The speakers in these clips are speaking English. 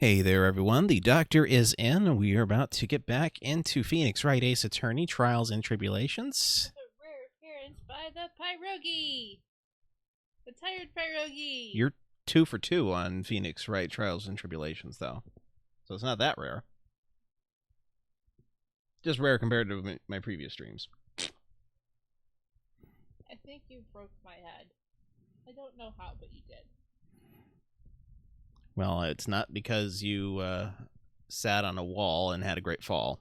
Hey there, everyone. The Doctor is in. We are about to get back into Phoenix Wright Ace Attorney, Trials and Tribulations. A rare appearance by the Pierogi! The tired Pierogi! You're 2 for 2 on Phoenix Wright Trials and Tribulations, though. So it's not that rare. Just rare compared to my previous streams. I think you broke my head. I don't know how, but you did. Well, it's not because you sat on a wall and had a great fall.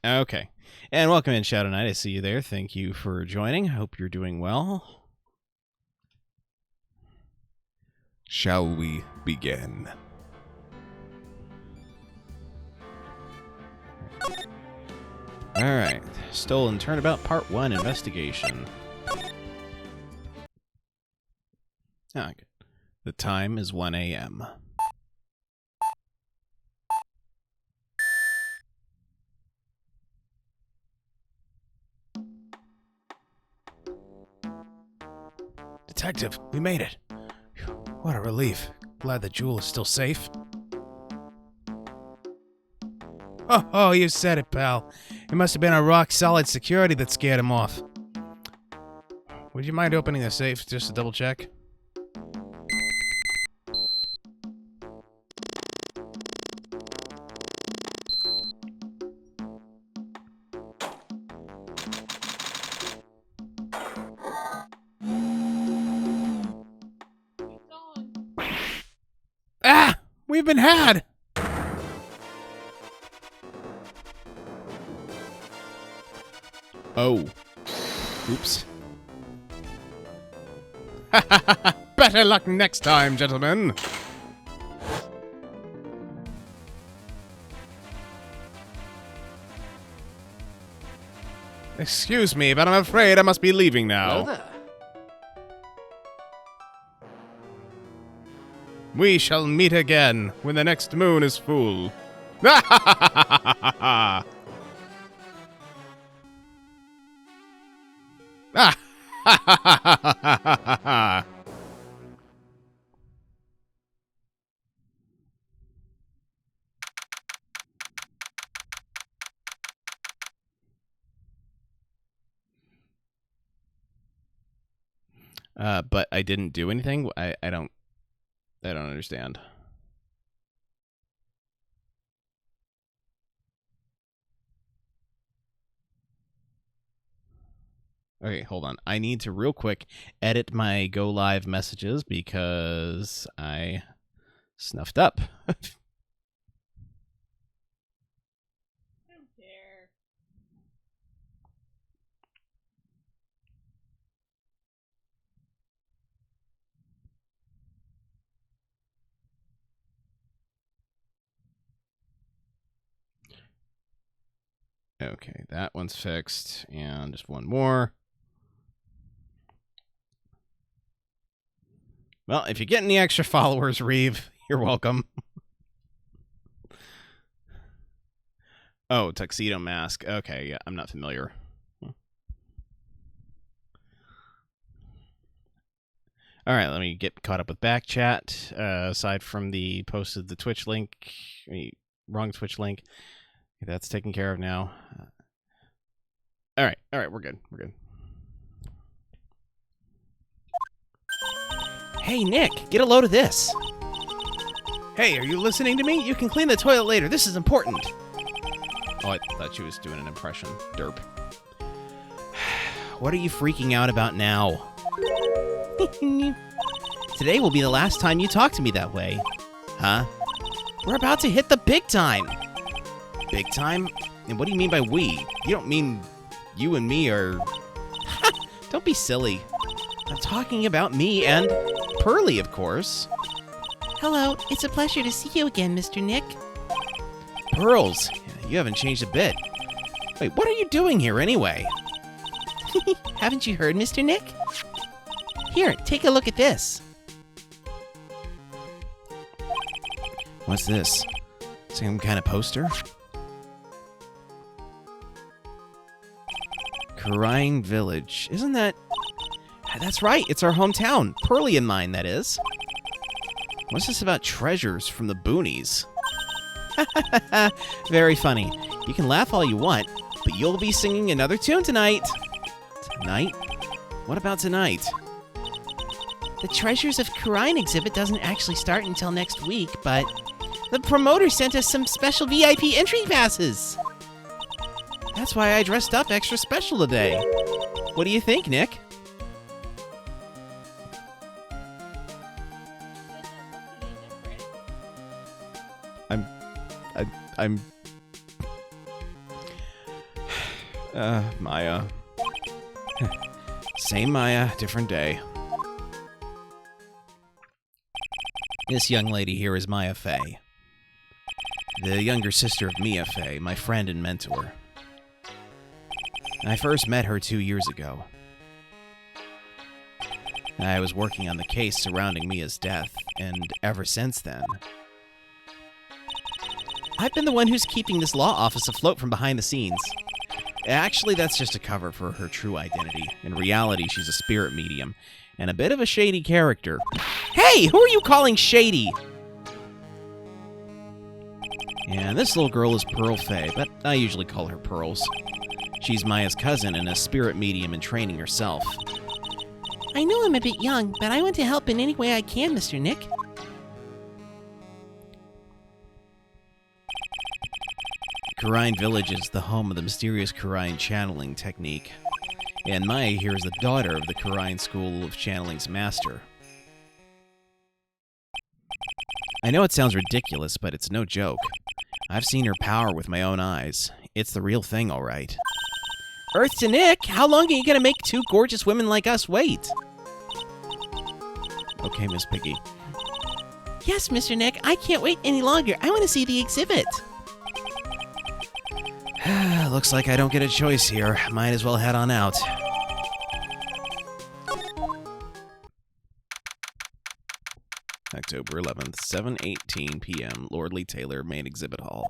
Okay. And welcome in, Shadow Knight. I see you there. Thank you for joining. I hope you're doing well. Shall we begin? Alright. Stolen Turnabout Part 1 Investigation. Ah, good. The time is 1 a.m. Detective, we made it. What a relief. Glad the jewel is still safe. Oh, you said it, pal. It must have been a rock-solid security that scared him off. Would you mind opening the safe just to double-check? Ah! We've been had! Oh. Oops. Better luck next time, gentlemen! Excuse me, but I'm afraid I must be leaving now. Hello there. We shall meet again when the next moon is full. Ah! Ha ha ha ha ha ha ha ha! But I didn't do anything. I don't understand. Okay, hold on. I need to real quick edit my go live messages because I snuffed up. I don't care. Okay, that one's fixed, and just one more. Well, if you get any extra followers, Reeve, you're welcome. Oh, tuxedo mask. Okay, yeah, I'm not familiar. All right, let me get caught up with back chat. Aside from the posted the Twitch link, wrong Twitch link. That's taken care of now. All right, we're good. We're good. Hey, Nick, get a load of this. Hey, are you listening to me? You can clean the toilet later. This is important. Oh, I thought she was doing an impression. Derp. What are you freaking out about now? Today will be the last time you talk to me that way. Huh? We're about to hit the big time. Big time? And what do you mean by we? You don't mean you and me are... Don't be silly. I'm talking about me and Pearly, of course. Hello, it's a pleasure to see you again, Mr. Nick. Pearls, you haven't changed a bit. Wait, what are you doing here anyway? Haven't you heard, Mr. Nick? Here, take a look at this. What's this? Some kind of poster? Crying Village. Isn't that... That's right, it's our hometown. Pearly and mine, that is. What's this about treasures from the boonies? Very funny. You can laugh all you want, but you'll be singing another tune tonight. Tonight? What about tonight? The Treasures of Kurine exhibit doesn't actually start until next week, but the promoter sent us some special VIP entry passes. That's why I dressed up extra special today. What do you think, Nick? I'm... Maya. Same Maya, different day. This young lady here is Maya Fey. The younger sister of Mia Fey, my friend and mentor. I first met her 2 years ago. I was working on the case surrounding Mia's death, and ever since then... I've been the one who's keeping this law office afloat from behind the scenes. Actually, that's just a cover for her true identity. In reality, she's a spirit medium, and a bit of a shady character. Hey, who are you calling shady? Yeah, this little girl is Pearl Fey, but I usually call her Pearls. She's Maya's cousin and a spirit medium in training herself. I know I'm a bit young, but I want to help in any way I can, Mr. Nick. Kurine Village is the home of the mysterious Kurine channeling technique, and Maya here is the daughter of the Kurine School of Channeling's master. I know it sounds ridiculous, but it's no joke. I've seen her power with my own eyes. It's the real thing, all right. Earth to Nick, how long are you going to make two gorgeous women like us wait? Okay, Miss Piggy. Yes, Mr. Nick, I can't wait any longer. I want to see the exhibit. Looks like I don't get a choice here. Might as well head on out. October 11th, 7:18 p.m., Lordly Taylor, Main Exhibit Hall.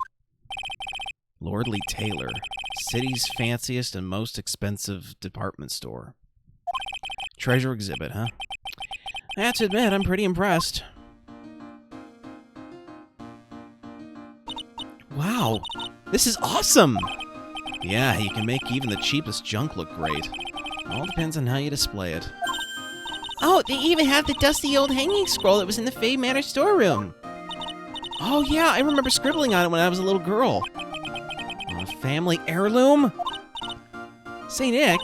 Lordly Taylor, city's fanciest and most expensive department store. Treasure exhibit, huh? I have to admit, I'm pretty impressed. Wow, this is awesome! Yeah, you can make even the cheapest junk look great. All depends on how you display it. Oh, they even have the dusty old hanging scroll that was in the Fae Manor storeroom. Oh yeah, I remember scribbling on it when I was a little girl. A family heirloom? Say, Nick,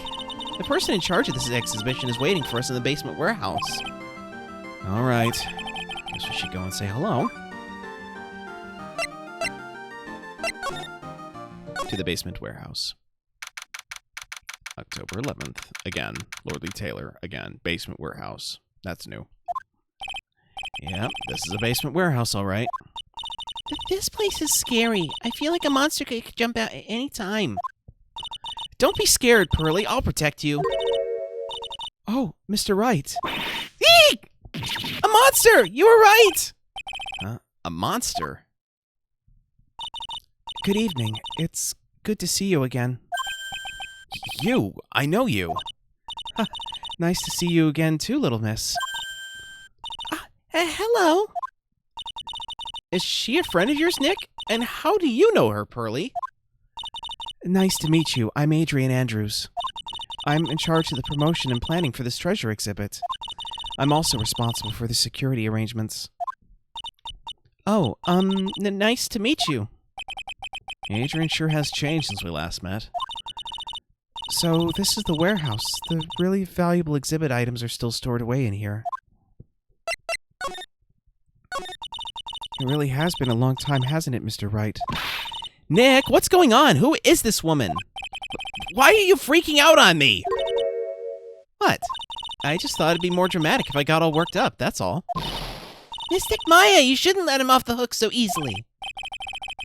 the person in charge of this exhibition is waiting for us in the basement warehouse. All right, guess we should go and say hello. To the basement warehouse. October 11th. Again, Lordly Taylor. Again, basement warehouse. That's new. Yep, this is a basement warehouse, all right. This place is scary. I feel like a monster could jump out at any time. Don't be scared, Pearly. I'll protect you. Oh, Mr. Wright. Eek! A monster! You were right! Huh? A monster? Good evening. It's good to see you again. You? I know you. Nice to see you again too, little miss. Hello. Is she a friend of yours, Nick? And how do you know her, Pearly? Nice to meet you. I'm Adrian Andrews. I'm in charge of the promotion and planning for this treasure exhibit. I'm also responsible for the security arrangements. Oh, nice to meet you. Adrian sure has changed since we last met. So, this is the warehouse. The really valuable exhibit items are still stored away in here. It really has been a long time, hasn't it, Mr. Wright? Nick, what's going on? Who is this woman? Why are you freaking out on me? What? I just thought it'd be more dramatic if I got all worked up, that's all. Mystic Maya, you shouldn't let him off the hook so easily.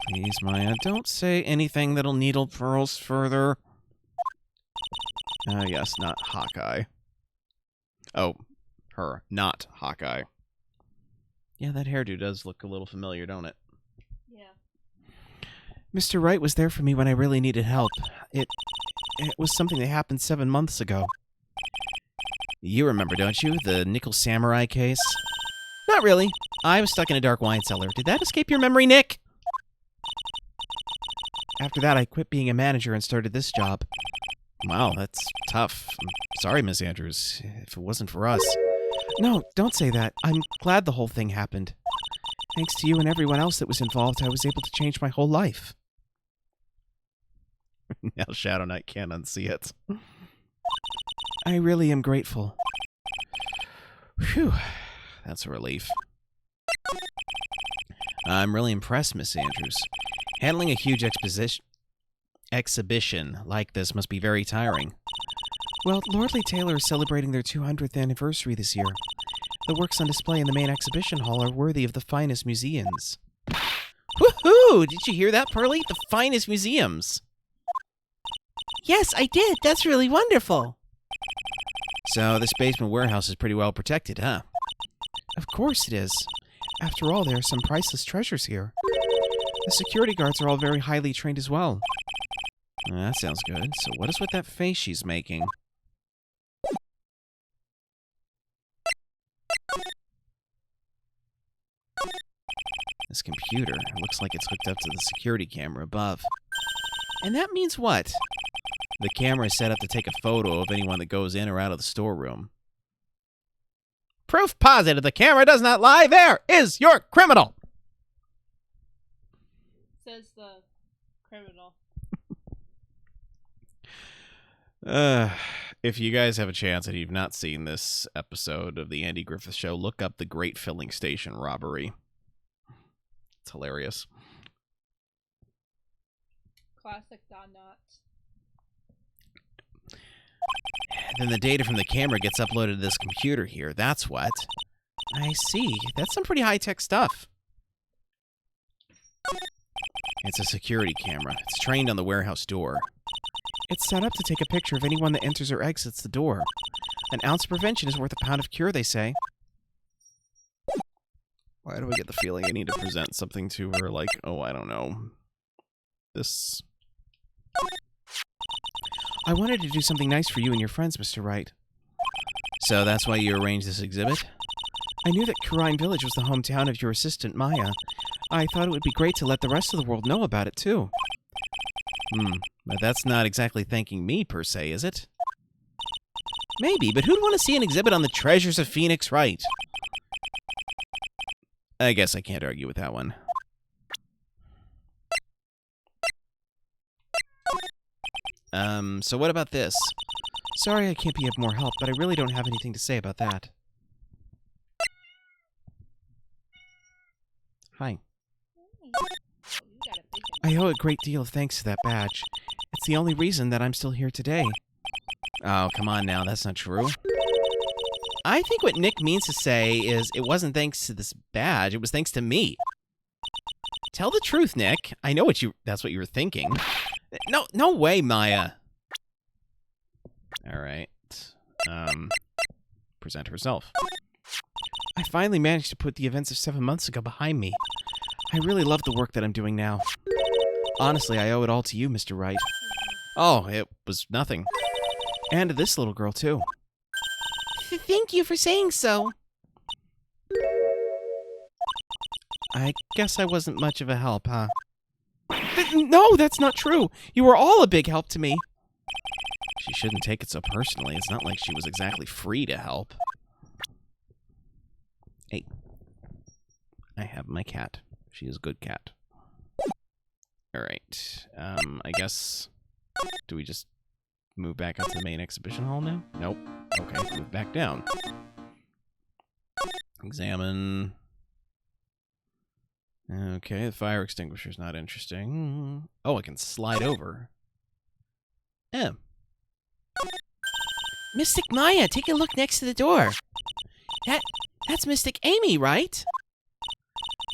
Please, Maya, don't say anything that'll needle pearls further. Yes, not Hawkeye. Oh, her, not Hawkeye. Yeah, that hairdo does look a little familiar, don't it? Yeah. Mr. Wright was there for me when I really needed help. It was something that happened 7 months ago. You remember, don't you? The Nickel Samurai case? Not really. I was stuck in a dark wine cellar. Did that escape your memory, Nick? After that, I quit being a manager and started this job. Wow, that's tough. I'm sorry, Miss Andrews, if it wasn't for us. No, don't say that. I'm glad the whole thing happened. Thanks to you and everyone else that was involved, I was able to change my whole life. Now Shadow Knight can't unsee it. I really am grateful. Phew, that's a relief. I'm really impressed, Miss Andrews. Handling a huge exhibition like this must be very tiring. Well, Lordly Taylor is celebrating their 200th anniversary this year. The works on display in the main exhibition hall are worthy of the finest museums. Woohoo! Did you hear that, Pearly? The finest museums. Yes, I did. That's really wonderful. So this basement warehouse is pretty well protected, huh? Of course it is. After all, there are some priceless treasures here. The security guards are all very highly trained as well. That sounds good. So what is with that face she's making? This computer, it looks like it's hooked up to the security camera above. And that means what? The camera is set up to take a photo of anyone that goes in or out of the storeroom. Proof positive the camera does not lie. There is your criminal. Says the criminal. If you guys have a chance and you've not seen this episode of the Andy Griffith Show, look up the Great Filling Station robbery. It's hilarious. Classic Don Knotts. Then the data from the camera gets uploaded to this computer here. That's what. I see. That's some pretty high-tech stuff. It's a security camera. It's trained on the warehouse door. It's set up to take a picture of anyone that enters or exits the door. An ounce of prevention is worth a pound of cure, they say. Why do I get the feeling I need to present something to her like, oh, I don't know. This... I wanted to do something nice for you and your friends, Mr. Wright. So that's why you arranged this exhibit? I knew that Kurine Village was the hometown of your assistant, Maya. I thought it would be great to let the rest of the world know about it, too. But that's not exactly thanking me, per se, is it? Maybe, but who'd want to see an exhibit on the treasures of Phoenix Wright? I guess I can't argue with that one. So what about this? Sorry I can't be of more help, but I really don't have anything to say about that. Hi. Oh, you got a big one. I owe a great deal of thanks to that badge. It's the only reason that I'm still here today. Oh, come on now, that's not true. I think what Nick means to say is it wasn't thanks to this badge, it was thanks to me. Tell the truth, Nick. I know that's what you were thinking. No way, Maya. All right. Present herself. I finally managed to put the events of 7 months ago behind me. I really love the work that I'm doing now. Honestly, I owe it all to you, Mr. Wright. Oh, it was nothing. And to this little girl, too. Thank you for saying so. I guess I wasn't much of a help, huh? No, that's not true. You were all a big help to me. She shouldn't take it so personally. It's not like she was exactly free to help. Hey. I have my cat. She is a good cat. Alright. I guess... Do we just move back up to the main exhibition hall now? Nope. Okay, move back down. Examine... Okay, the fire extinguisher's not interesting. Oh, I can slide over. Mystic Maya, take a look next to the door. That's Mystic Amy, right?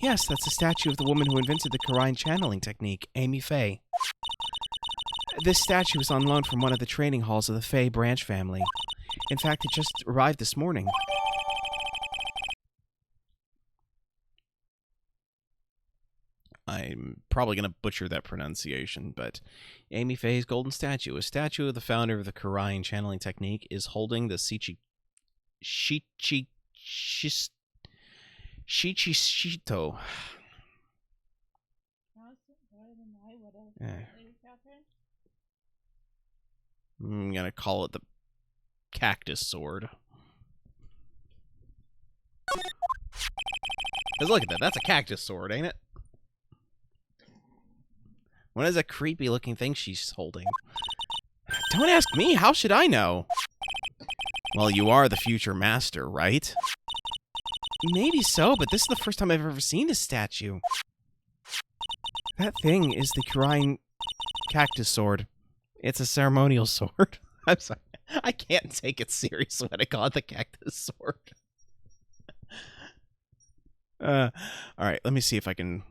Yes, that's a statue of the woman who invented the Kurine channeling technique, Amy Faye. This statue is on loan from one of the training halls of the Faye branch family. In fact, it just arrived this morning. I'm probably going to butcher that pronunciation, but Amy Faye's golden statue, a statue of the founder of the Kurine channeling technique, is holding the Shichishito. Lady Catherine? I'm going to call it the cactus sword. Because look at that. That's a cactus sword, ain't it? What is that creepy looking thing she's holding? Don't ask me. How should I know? Well, you are the future master, right? Maybe so, but this is the first time I've ever seen this statue. That thing is the Kurine cactus sword. It's a ceremonial sword. I'm sorry. I can't take it seriously when I call it the cactus sword. All right, let me see if I can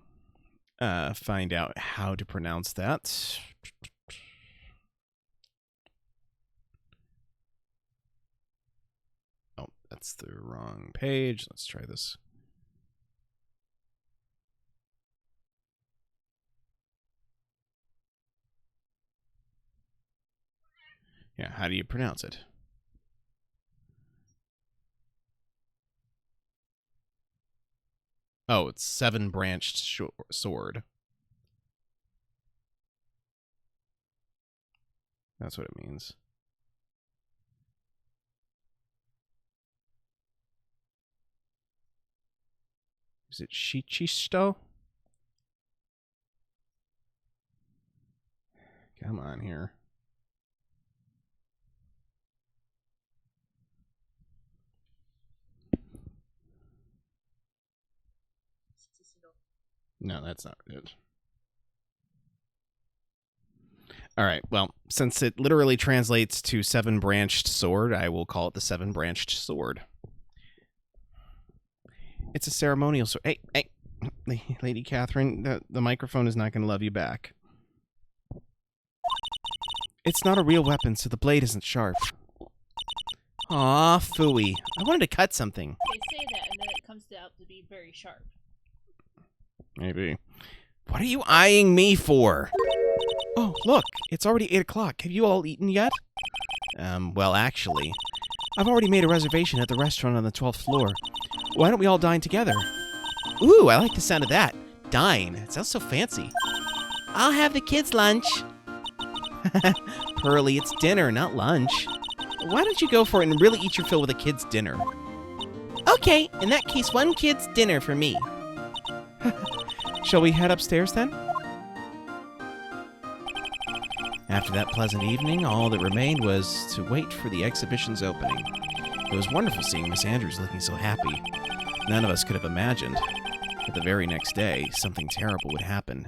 find out how to pronounce that. Oh, that's the wrong page. Let's try this. Yeah, how do you pronounce it? Oh, it's seven-branched sword. That's what it means. Is it Shichisto? Come on here. No, that's not it. All right, well, since it literally translates to seven-branched sword, I will call it the seven-branched sword. It's a ceremonial sword. Hey, Lady Catherine, the microphone is not going to love you back. It's not a real weapon, so the blade isn't sharp. Aw, phooey. I wanted to cut something. They say that, and then it comes out to be very sharp. Maybe. What are you eyeing me for? Oh, look, it's already 8 o'clock. Have you all eaten yet? Well, actually, I've already made a reservation at the restaurant on the 12th floor. Why don't we all dine together? Ooh, I like the sound of that. Dine. It sounds so fancy. I'll have the kids' lunch. Pearly, it's dinner, not lunch. Why don't you go for it and really eat your fill with a kid's dinner? Okay, in that case, one kid's dinner for me. Shall we head upstairs then? After that pleasant evening, all that remained was to wait for the exhibition's opening. It was wonderful seeing Miss Andrews looking so happy. None of us could have imagined that the very next day, something terrible would happen.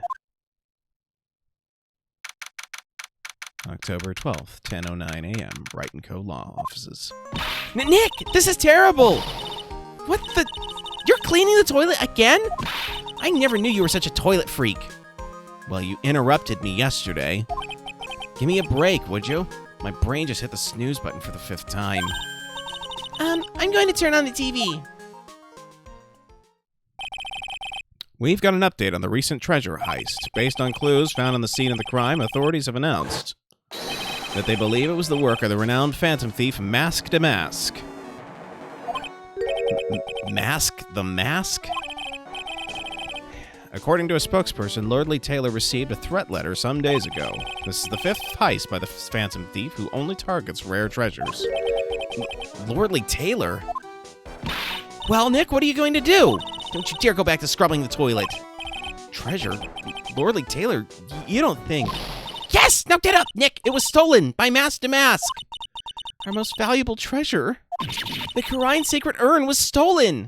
October 12th, 10:09 a.m., Wright & Co. Law Offices. Nick, this is terrible! What the... You're cleaning the toilet again? I never knew you were such a toilet freak. Well, you interrupted me yesterday. Give me a break, would you? My brain just hit the snooze button for the 5th time. I'm going to turn on the TV. We've got an update on the recent treasure heist. Based on clues found on the scene of the crime, authorities have announced that they believe it was the work of the renowned phantom thief Mask to Mask. Mask the Mask? According to a spokesperson, Lordly Taylor received a threat letter some days ago. This is the 5th heist by the phantom thief who only targets rare treasures. Lordly Taylor? Well, Nick, what are you going to do? Don't you dare go back to scrubbing the toilet. Treasure? Lordly Taylor, you don't think... Yes! Now get up, Nick! It was stolen by Mask to Mask! Our most valuable treasure? The Karine sacred urn was stolen!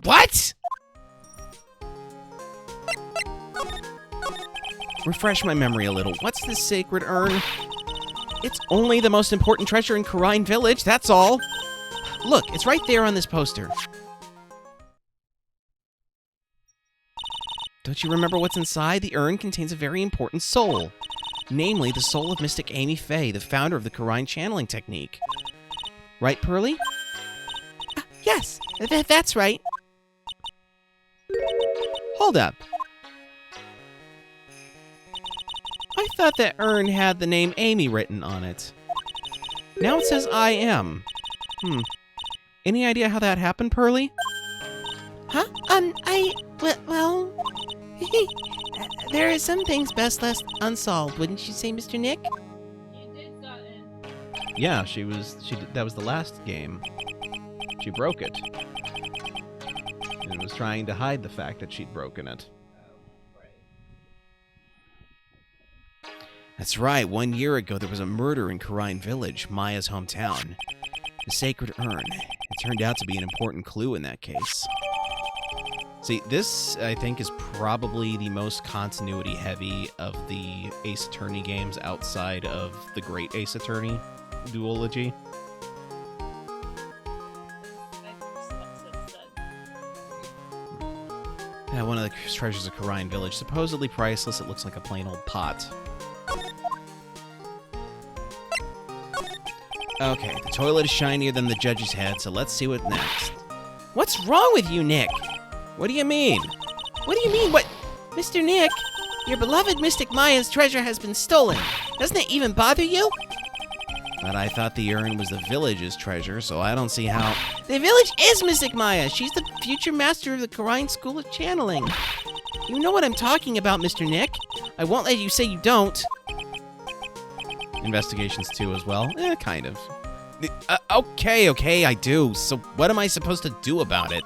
What? Refresh my memory a little. What's this sacred urn? It's only the most important treasure in Karine Village, that's all. Look, it's right there on this poster. Don't you remember what's inside? The urn contains a very important soul. Namely, the soul of Mystic Amy Fey, the founder of the Karine channeling technique. Right, Pearly? Yes, that's right. Hold up. I thought that urn had the name Amy written on it. Now it says I am. Any idea how that happened, Pearly? Huh? Well, there are some things best left unsolved, wouldn't you say, Mr. Nick? You did something. Yeah, that was the last game. She broke it. And was trying to hide the fact that she'd broken it. That's right, 1 year ago there was a murder in Karine Village, Maya's hometown. The sacred urn. It turned out to be an important clue in that case. See, this, I think, is probably the most continuity-heavy of the Ace Attorney games outside of the Great Ace Attorney duology. Yeah, one of the treasures of Karine Village. Supposedly priceless, it looks like a plain old pot. Okay, the toilet is shinier than the judge's head, so let's see what's next. What's wrong with you, Nick? What do you mean? What do you mean? What? Mr. Nick, your beloved Mystic Maya's treasure has been stolen. Doesn't it even bother you? But I thought the urn was the village's treasure, so I don't see how... The village is Mystic Maya. She's the future master of the Karine School of Channeling. You know what I'm talking about, Mr. Nick. I won't let you say you don't. Investigations 2 as well? Kind of. Okay, I do. So what am I supposed to do about it?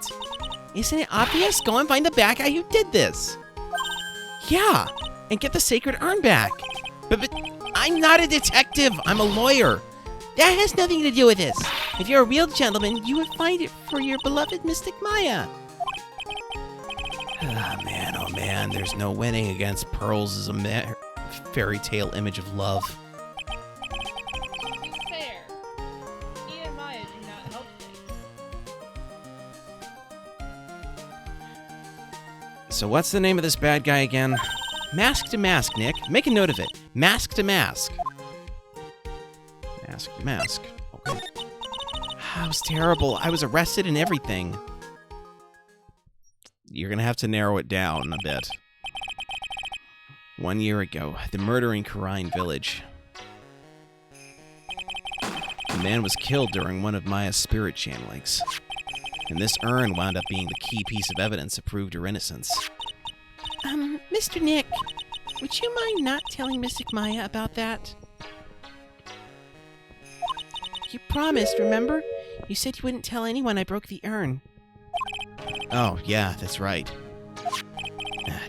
Isn't it obvious? Go and find the bad guy who did this. Yeah, and get the sacred urn back. But I'm not a detective. I'm a lawyer. That has nothing to do with this. If you're a real gentleman, you would find it for your beloved Mystic Maya. Oh man, there's no winning against Pearls as a fairy tale image of love. To be fair, he and Maya do not help things. So what's the name of this bad guy again? Mask to Mask, Nick. Make a note of it. Mask to Mask. Mask to Mask. Okay. That was terrible. I was arrested and everything. You're gonna have to narrow it down a bit. 1 year ago, the murder in Karine Village. The man was killed during one of Maya's spirit channelings. And this urn wound up being the key piece of evidence that proved her innocence. Mr. Nick, would you mind not telling Mystic Maya about that? You promised, remember? You said you wouldn't tell anyone I broke the urn. Oh, yeah, that's right.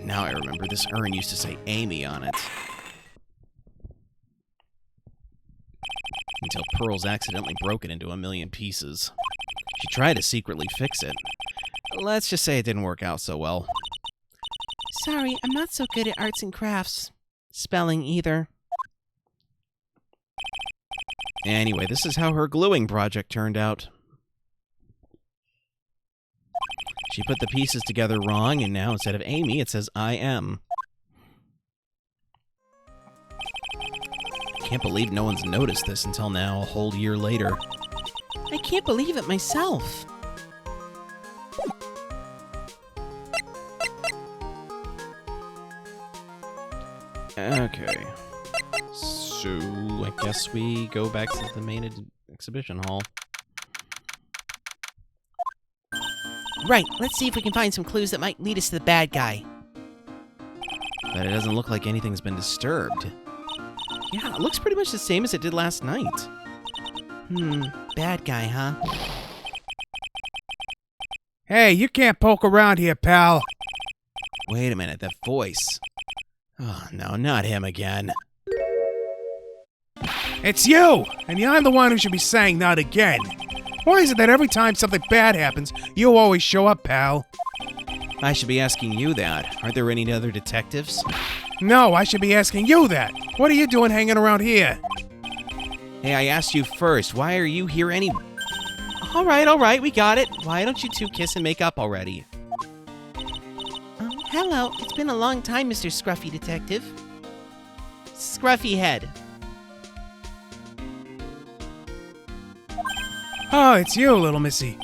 Now I remember, this urn used to say Amy on it. Until Pearls accidentally broke it into a million pieces. She tried to secretly fix it. Let's just say it didn't work out so well. Sorry, I'm not so good at arts and crafts. Spelling either. Anyway, this is how her gluing project turned out. She put the pieces together wrong, and now instead of Amy, it says I am. Can't believe no one's noticed this until now, a whole year later. I can't believe it myself. Okay. So, I guess we go back to the main exhibition hall. Right, let's see if we can find some clues that might lead us to the bad guy. But it doesn't look like anything's been disturbed. Yeah, it looks pretty much the same as it did last night. Bad guy, huh? Hey, you can't poke around here, pal. Wait a minute, that voice. Oh, no, not him again. It's you! And I'm the one who should be saying not again. Why is it that every time something bad happens, you always show up, pal? I should be asking you that. Aren't there any other detectives? No, I should be asking you that. What are you doing hanging around here? Hey, I asked you first. Why are you here anyway? All right, we got it. Why don't you two kiss and make up already? Hello, it's been a long time, Mr. Scruffy Detective. Scruffy Head. Oh, it's you, little missy.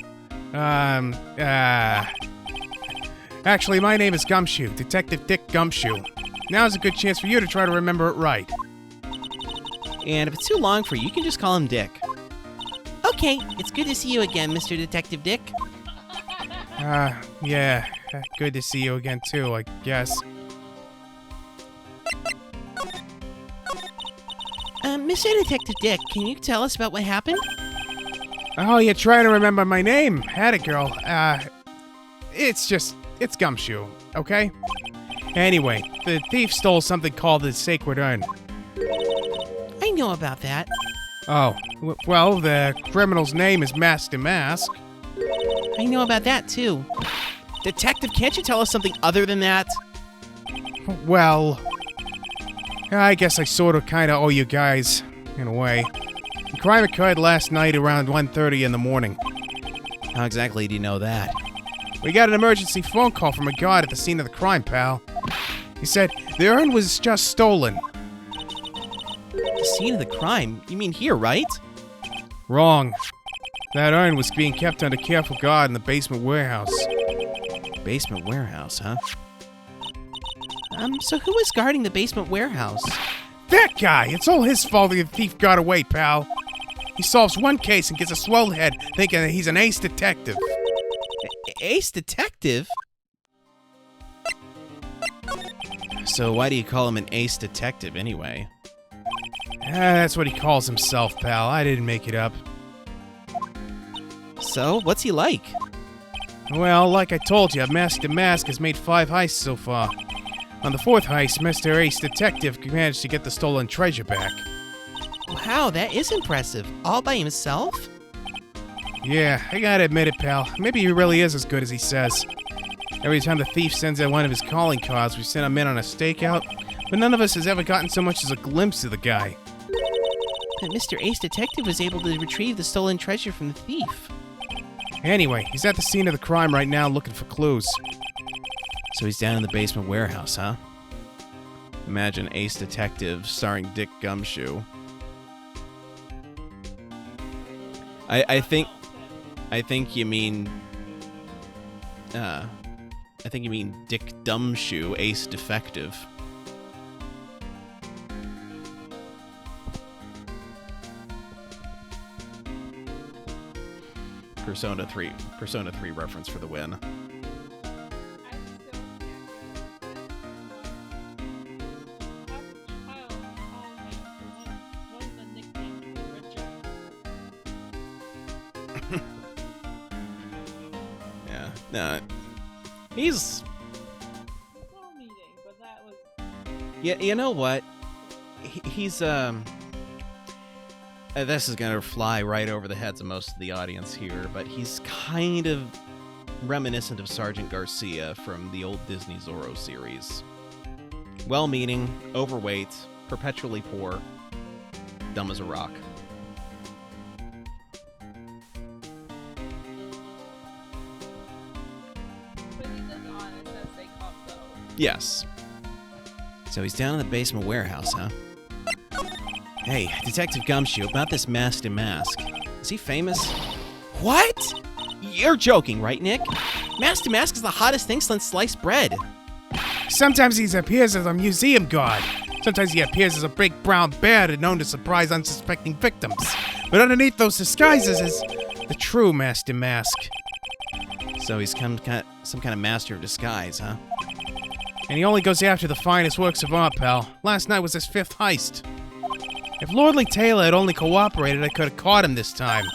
Actually, my name is Gumshoe, Detective Dick Gumshoe. Now's a good chance for you to try to remember it right. And if it's too long for you, you can just call him Dick. Okay, it's good to see you again, Mr. Detective Dick. Yeah. Good to see you again, too, I guess. Mr. Detective Dick, can you tell us about what happened? Oh, you're trying to remember my name. Had it, girl. It's Gumshoe, okay? Anyway, the thief stole something called the Sacred Urn. I know about that. Oh, well, the criminal's name is Master Mask. I know about that, too. Detective, can't you tell us something other than that? Well, I guess I sort of kind of owe you guys, in a way. The crime occurred last night around 1:30 in the morning. How exactly do you know that? We got an emergency phone call from a guard at the scene of the crime, pal. He said the urn was just stolen. The scene of the crime? You mean here, right? Wrong. That urn was being kept under careful guard in the basement warehouse. Basement warehouse, huh? So who was guarding the basement warehouse? That guy! It's all his fault the thief got away, pal. He solves one case and gets a swell head thinking that he's an ace detective. Ace detective? So why do you call him an ace detective anyway? That's what he calls himself, pal. I didn't make it up. So, what's he like? Well, like I told you, Master Mask has made 5 heists so far. On the 4th heist, Mr. Ace Detective managed to get the stolen treasure back. Wow, that is impressive. All by himself? Yeah, I gotta admit it, pal. Maybe he really is as good as he says. Every time the thief sends out one of his calling cards, we send him in on a stakeout, but none of us has ever gotten so much as a glimpse of the guy. But Mr. Ace Detective was able to retrieve the stolen treasure from the thief. Anyway, he's at the scene of the crime right now looking for clues. So he's down in the basement warehouse, huh? Imagine Ace Detective starring Dick Gumshoe. I think you mean Dick Dumbshoe, Ace Defective. Persona 3 reference for the win. I still can't get over that. As a child, calling him one of the nicknames Richard. Yeah, no, he's. Slow meeting, but that was Yeah, you know what? He's this is gonna fly right over the heads of most of the audience here, but he's kind of reminiscent of Sergeant Garcia from the old Disney Zorro series. Well-meaning, overweight, perpetually poor, dumb as a rock. but he does honest as they come though. Yes. So he's down in the basement warehouse, huh? Hey, Detective Gumshoe, about this masked mask. Is he famous? What? You're joking, right, Nick? Masked Mask is the hottest thing since sliced bread. Sometimes he appears as a museum guard. Sometimes he appears as a big brown bear known to surprise unsuspecting victims. But underneath those disguises is the true Master Mask. So he's some kind of master of disguise, huh? And he only goes after the finest works of art, pal. Last night was his 5th heist. If Lordly Taylor had only cooperated, I could have caught him this time.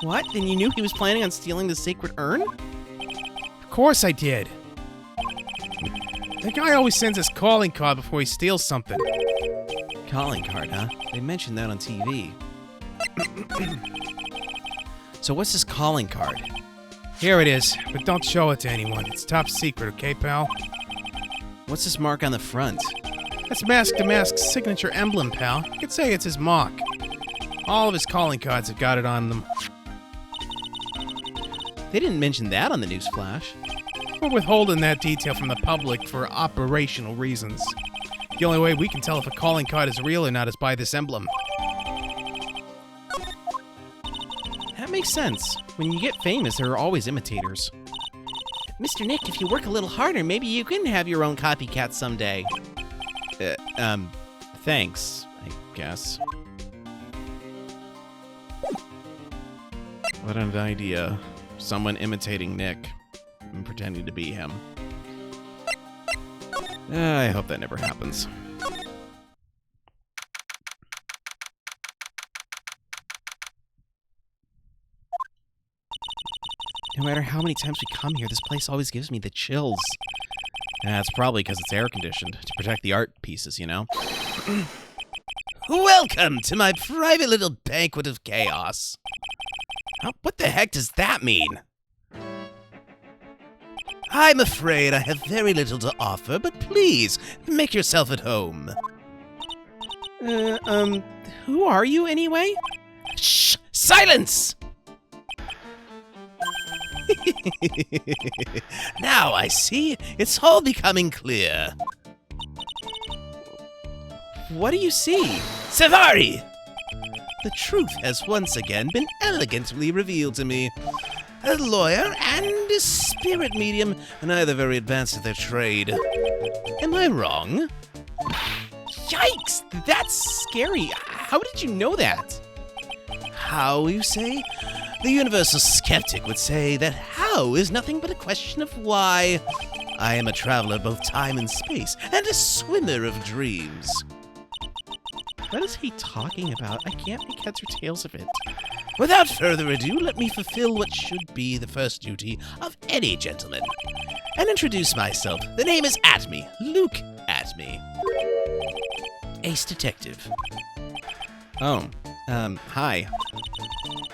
What? Then you knew he was planning on stealing the sacred urn? Of course I did. The guy always sends his calling card before he steals something. Calling card, huh? They mentioned that on TV. So what's his calling card? Here it is, but don't show it to anyone. It's top secret, okay, pal? What's this mark on the front? That's Mask to Mask's signature emblem, pal. You could say it's his mark. All of his calling cards have got it on them. They didn't mention that on the news flash. We're withholding that detail from the public for operational reasons. The only way we can tell if a calling card is real or not is by this emblem. That makes sense. When you get famous, there are always imitators. Mr. Nick, if you work a little harder, maybe you can have your own copycat someday. Thanks, I guess. What an idea. Someone imitating Nick and pretending to be him. I hope that never happens. No matter how many times we come here, this place always gives me the chills. That's probably because it's air-conditioned to protect the art pieces, you know? Welcome to my private little banquet of chaos. What the heck does that mean? I'm afraid I have very little to offer, but please, make yourself at home. Who are you anyway? Shh! Silence! Now I see. It's all becoming clear. What do you see? Savari! The truth has once again been elegantly revealed to me. A lawyer and a spirit medium, neither very advanced at their trade. Am I wrong? Yikes! That's scary. How did you know that? How, you say? The universal skeptic would say that how is nothing but a question of why. I am a traveler of both time and space, and a swimmer of dreams. What is he talking about? I can't make heads or tails of it. Without further ado, let me fulfill what should be the first duty of any gentleman, and introduce myself. The name is Atme, Luke Atme. Ace Detective. Oh, hi.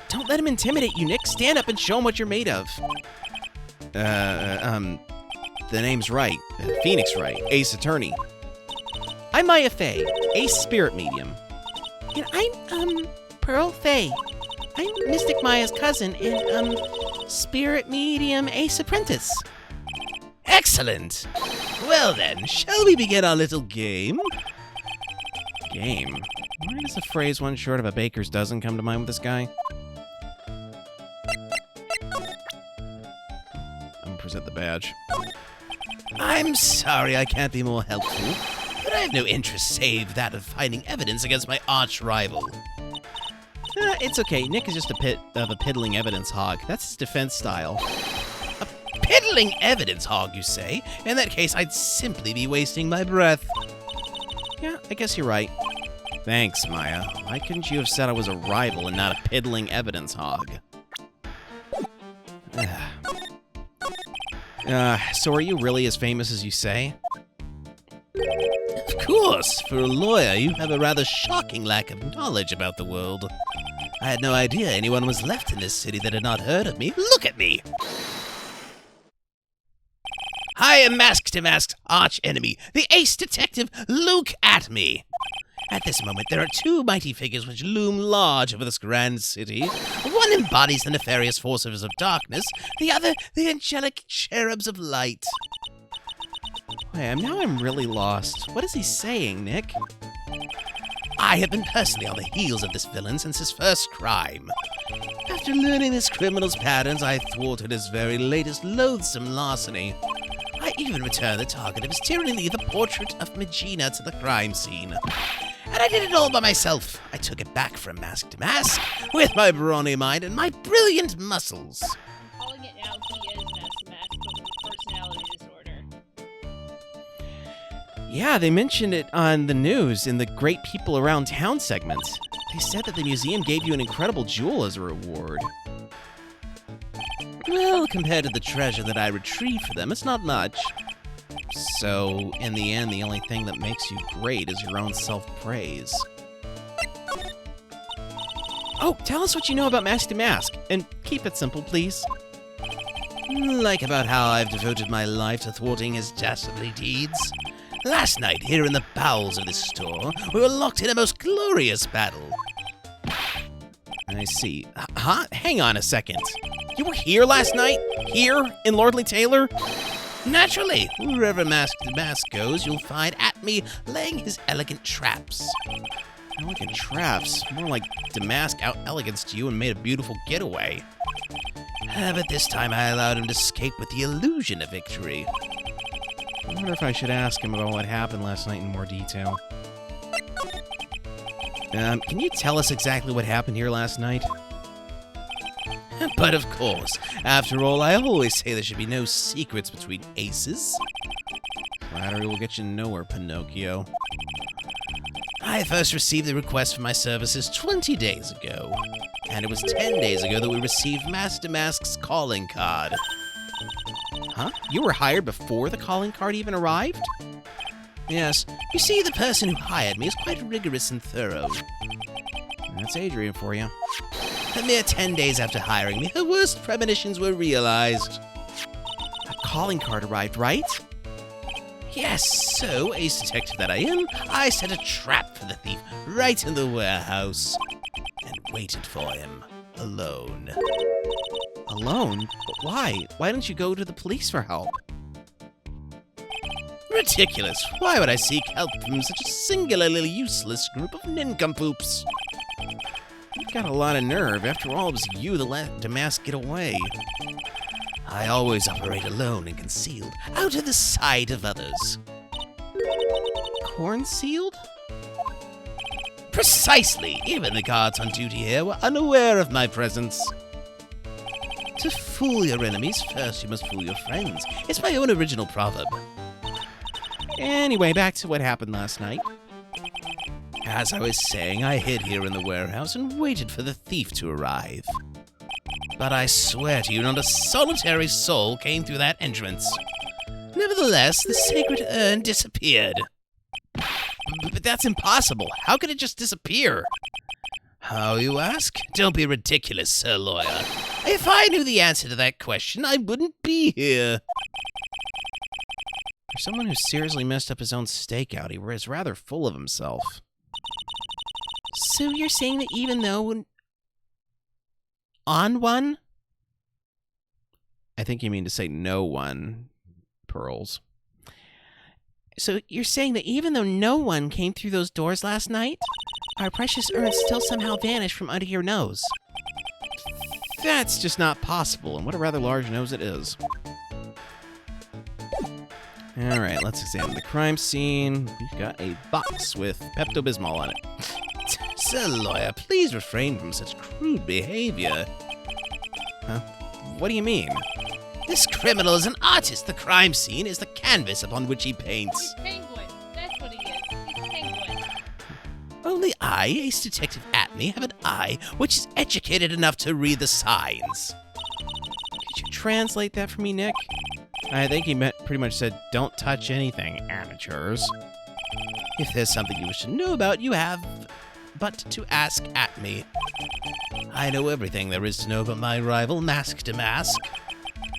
Don't let him intimidate you, Nick. Stand up and show him what you're made of. The name's Wright. Phoenix Wright, Ace Attorney. I'm Maya Fey, Ace Spirit Medium. and I'm, Pearl Fey. I'm Mystic Maya's cousin and, Spirit Medium Ace Apprentice. Excellent! Well then, shall we begin our little game? Game. Why does the phrase one short of a baker's dozen come to mind with this guy? I'm gonna present the badge. I'm sorry I can't be more helpful, but I have no interest save that of finding evidence against my arch rival. It's okay. Nick is just a pit of a piddling evidence hog. That's his defense style. A piddling evidence hog, you say? In that case, I'd simply be wasting my breath. Yeah, I guess you're right. Thanks, Maya. Why couldn't you have said I was a rival and not a piddling evidence hog? So are you really as famous as you say? Of course. For a lawyer, you have a rather shocking lack of knowledge about the world. I had no idea anyone was left in this city that had not heard of me. Look at me! I am Mask-to-Mask's arch-enemy, the ace detective. Look at me! At this moment, there are two mighty figures which loom large over this grand city. One embodies the nefarious forces of darkness, the other, the angelic cherubs of light. Wait, now I'm really lost. What is he saying, Nick? I have been personally on the heels of this villain since his first crime. After learning this criminal's patterns, I thwarted his very latest loathsome larceny. I even returned the target of his tyranny, the portrait of Megina, to the crime scene. And I did it all by myself. I took it back from mask to mask, with my brawny mind and my brilliant muscles. Calling it now, he is Mask-to-Mask, but with personality disorder. Yeah, they mentioned it on the news in the Great People Around Town segment. They said that the museum gave you an incredible jewel as a reward. Well, compared to the treasure that I retrieved for them, it's not much. So, in the end, the only thing that makes you great is your own self-praise. Oh, tell us what you know about Mask to Mask, and keep it simple, please. Like about how I've devoted my life to thwarting his dastardly deeds. Last night, here in the bowels of this store, we were locked in a most glorious battle. I see. Huh? Hang on a second. You were here last night? Here? In Lordly Taylor? Naturally. Wherever Mask to Mask goes, you'll find at me laying his elegant traps. Elegant traps? More like Damask out-eleganced you and made a beautiful getaway. But this time I allowed him to escape with the illusion of victory. I wonder if I should ask him about what happened last night in more detail. Can you tell us exactly what happened here last night? But of course, after all, I always say there should be no secrets between aces. Flattery will get you nowhere, Pinocchio. I first received the request for my services 20 days ago, and it was 10 days ago that we received Mask to Mask's calling card. Huh? You were hired before the calling card even arrived? Yes. You see, the person who hired me is quite rigorous and thorough. That's Adrian for you. A mere 10 days after hiring me, her worst premonitions were realized. A calling card arrived, right? Yes, so, ace detective that I am, I set a trap for the thief right in the warehouse and waited for him, alone. Alone? But why? Why didn't you go to the police for help? Ridiculous. Why would I seek help from such a singularly useless group of nincompoops? You've got a lot of nerve. After all, it was you that let Damask get away. I always operate alone and concealed, out of the sight of others. Corn-sealed? Precisely. Even the guards on duty here were unaware of my presence. To fool your enemies, first you must fool your friends. It's my own original proverb. Anyway, back to what happened last night. As I was saying, I hid here in the warehouse and waited for the thief to arrive. But I swear to you, not a solitary soul came through that entrance. Nevertheless, the sacred urn disappeared. But that's impossible. How could it just disappear? How, you ask? Don't be ridiculous, Sir Lawyer. If I knew the answer to that question, I wouldn't be here. For someone who seriously messed up his own stakeout, he was rather full of himself. So you're saying that even though... On one? I think you mean to say no one, Pearls. So you're saying that even though no one came through those doors last night, our precious urn still somehow vanished from under your nose? That's just not possible, and what a rather large nose it is. Alright, let's examine the crime scene. We've got a box with Pepto-Bismol on it. Sir Lawyer, please refrain from such crude behavior. Huh? What do you mean? This criminal is an artist. The crime scene is the canvas upon which he paints. Penguin. That's what he is. He's Penguin. Only I, Ace Detective Atney, have an eye which is educated enough to read the signs. Could you translate that for me, Nick? I think he pretty much said, don't touch anything, amateurs. If there's something you wish to know about, you have but to ask Atney. I know everything there is to know about my rival, Mask to Mask.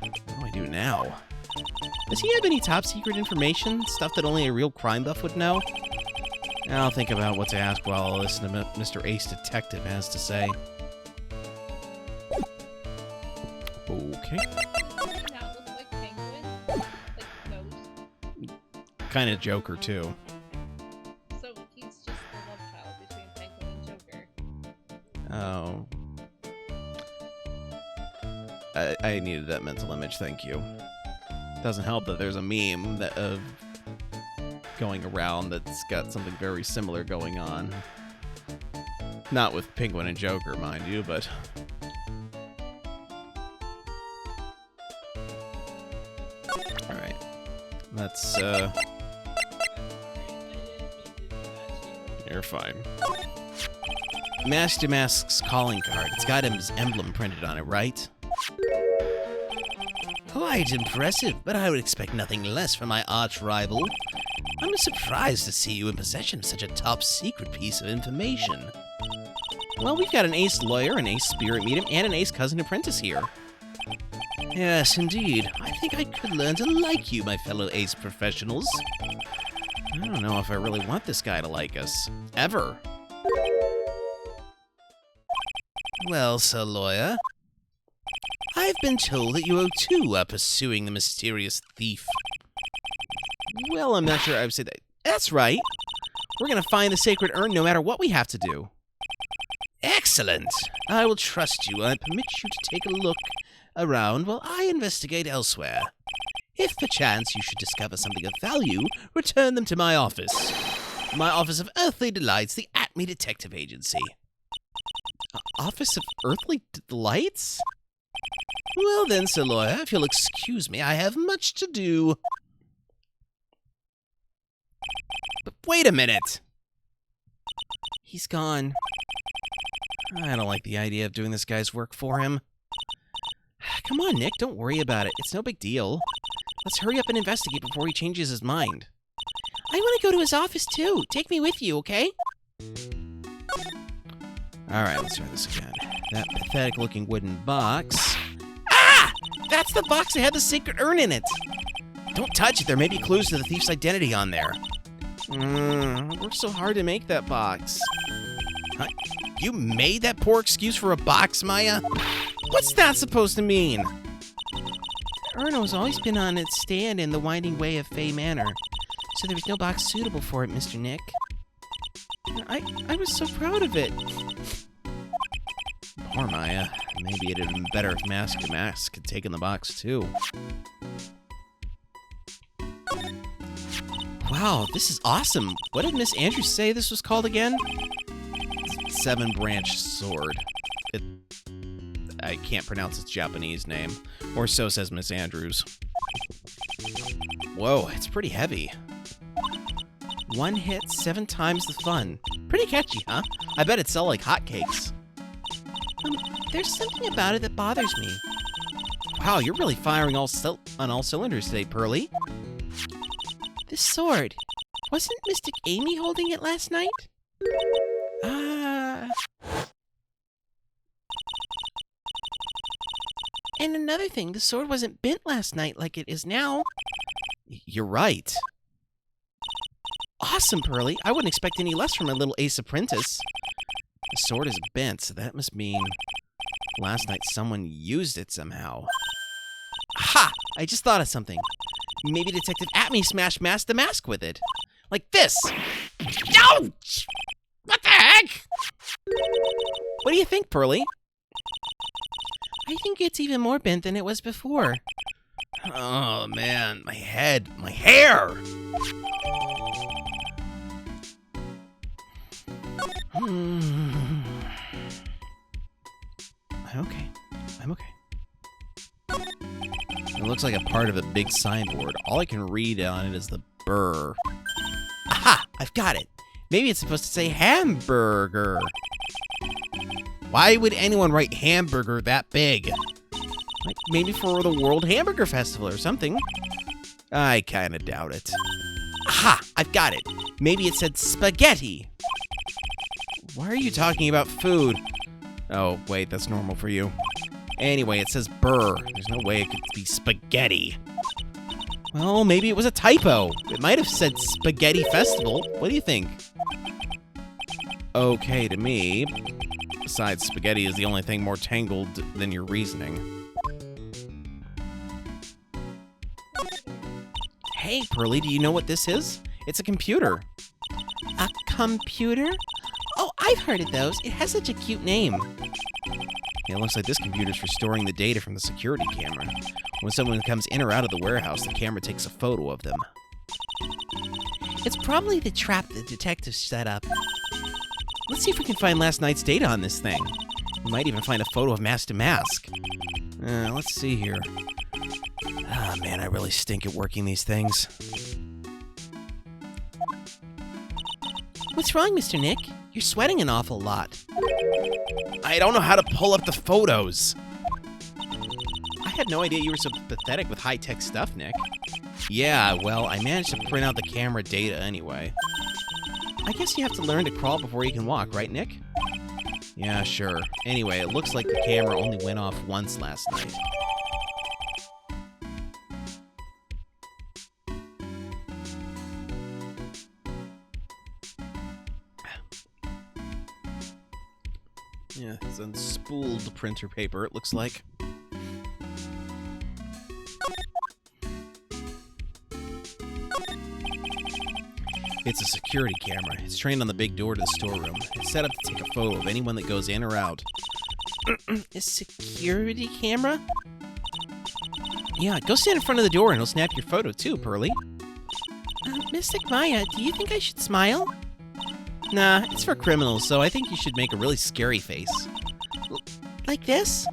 What do I do now? Does he have any top secret information? Stuff that only a real crime buff would know? I'll think about what to ask while I listen to what Mr. Ace Detective has to say. Okay. Does he not look like Penguin? Like nose. Kind of Joker, too. So he's just the love child between Penguin and Joker. Oh. I needed that mental image, thank you. Doesn't help that there's a meme that going around that's got something very similar going on. Not with Penguin and Joker, mind you, but... Alright. Let's, You're fine. Mask to Mask's calling card. It's got his emblem printed on it, right? Quite impressive, but I would expect nothing less from my arch rival. I'm surprised to see you in possession of such a top-secret piece of information. Well, we've got an ace lawyer, an ace spirit medium, and an ace cousin apprentice here. Yes, indeed. I think I could learn to like you, my fellow ace professionals. I don't know if I really want this guy to like us. Ever. Well, Sir Lawyer, I've been told that you too are pursuing the mysterious thief. Well, I'm not sure I would say that. That's right. We're gonna find the sacred urn no matter what we have to do. Excellent. I will trust you. I permit you to take a look around while I investigate elsewhere. If perchance you should discover something of value, return them to my office. My Office of Earthly Delights, the Atme Detective Agency. Office of Earthly Delights? Well then, Sir Lawyer, if you'll excuse me, I have much to do. But wait a minute! He's gone. I don't like the idea of doing this guy's work for him. Come on, Nick, don't worry about it. It's no big deal. Let's hurry up and investigate before he changes his mind. I want to go to his office too. Take me with you, okay? Alright, let's try this again. That pathetic-looking wooden box. Ah! That's the box that had the Secret urn in it! Don't touch it. There may be clues to the thief's identity on there. It worked so hard to make that box. Huh? You made that poor excuse for a box, Maya? What's that supposed to mean? The urn has always been on its stand in the winding way of Fay Manor, so there was no box suitable for it, Mr. Nick. I was so proud of it. Poor Maya. Maybe it'd have been better if Mask to Mask had taken the box, too. Wow, this is awesome. What did Miss Andrews say this was called again? Seven-branch sword. I can't pronounce its Japanese name. Or so says Miss Andrews. Whoa, it's pretty heavy. One hit, 7 times the fun. Pretty catchy, huh? I bet it'd sell like hotcakes. There's something about it that bothers me. Wow, you're really firing on all cylinders today, Pearly. This sword. Wasn't Mystic Amy holding it last night? And another thing, the sword wasn't bent last night like it is now. You're right. Awesome, Pearly. I wouldn't expect any less from my little ace apprentice. The sword is bent, so that must mean last night someone used it somehow. Ha! I just thought of something. Maybe Detective Atme smashed Mask to Mask with it. Like this. Ouch! What the heck? What do you think, Pearly? I think it's even more bent than it was before. Oh, man. My head. My hair! I'm okay. I'm okay. It looks like a part of a big signboard. All I can read on it is the burr. Aha! I've got it. Maybe it's supposed to say hamburger. Why would anyone write hamburger that big? Like maybe for the World Hamburger Festival or something. I kind of doubt it. Aha! I've got it. Maybe it said spaghetti. Why are you talking about food? Oh, wait, that's normal for you. Anyway, it says burr. There's no way it could be spaghetti. Well, maybe it was a typo. It might have said Spaghetti Festival. What do you think? Okay to me. Besides, spaghetti is the only thing more tangled than your reasoning. Hey, Pearly, do you know what this is? It's a computer. A computer? Oh, I've heard of those. It has such a cute name. It looks like this computer's for storing the data from the security camera. When someone comes in or out of the warehouse, the camera takes a photo of them. It's probably the trap the detectives set up. Let's see if we can find last night's data on this thing. We might even find a photo of Mask to Mask. Let's see here. Ah, man, I really stink at working these things. What's wrong, Mr. Nick? You're sweating an awful lot. I don't know how to pull up the photos. I had no idea you were so pathetic with high-tech stuff, Nick. Yeah, well, I managed to print out the camera data anyway. I guess you have to learn to crawl before you can walk, right, Nick? Yeah, sure. Anyway, it looks like the camera only went off once last night. Yeah, it's unspooled printer paper, it looks like. It's a security camera. It's trained on the big door to the storeroom. It's set up to take a photo of anyone that goes in or out. A security camera? Yeah, go stand in front of the door and he'll snap your photo too, Pearly. Mystic Maya, do you think I should smile? Nah, it's for criminals, so I think you should make a really scary face. Like this?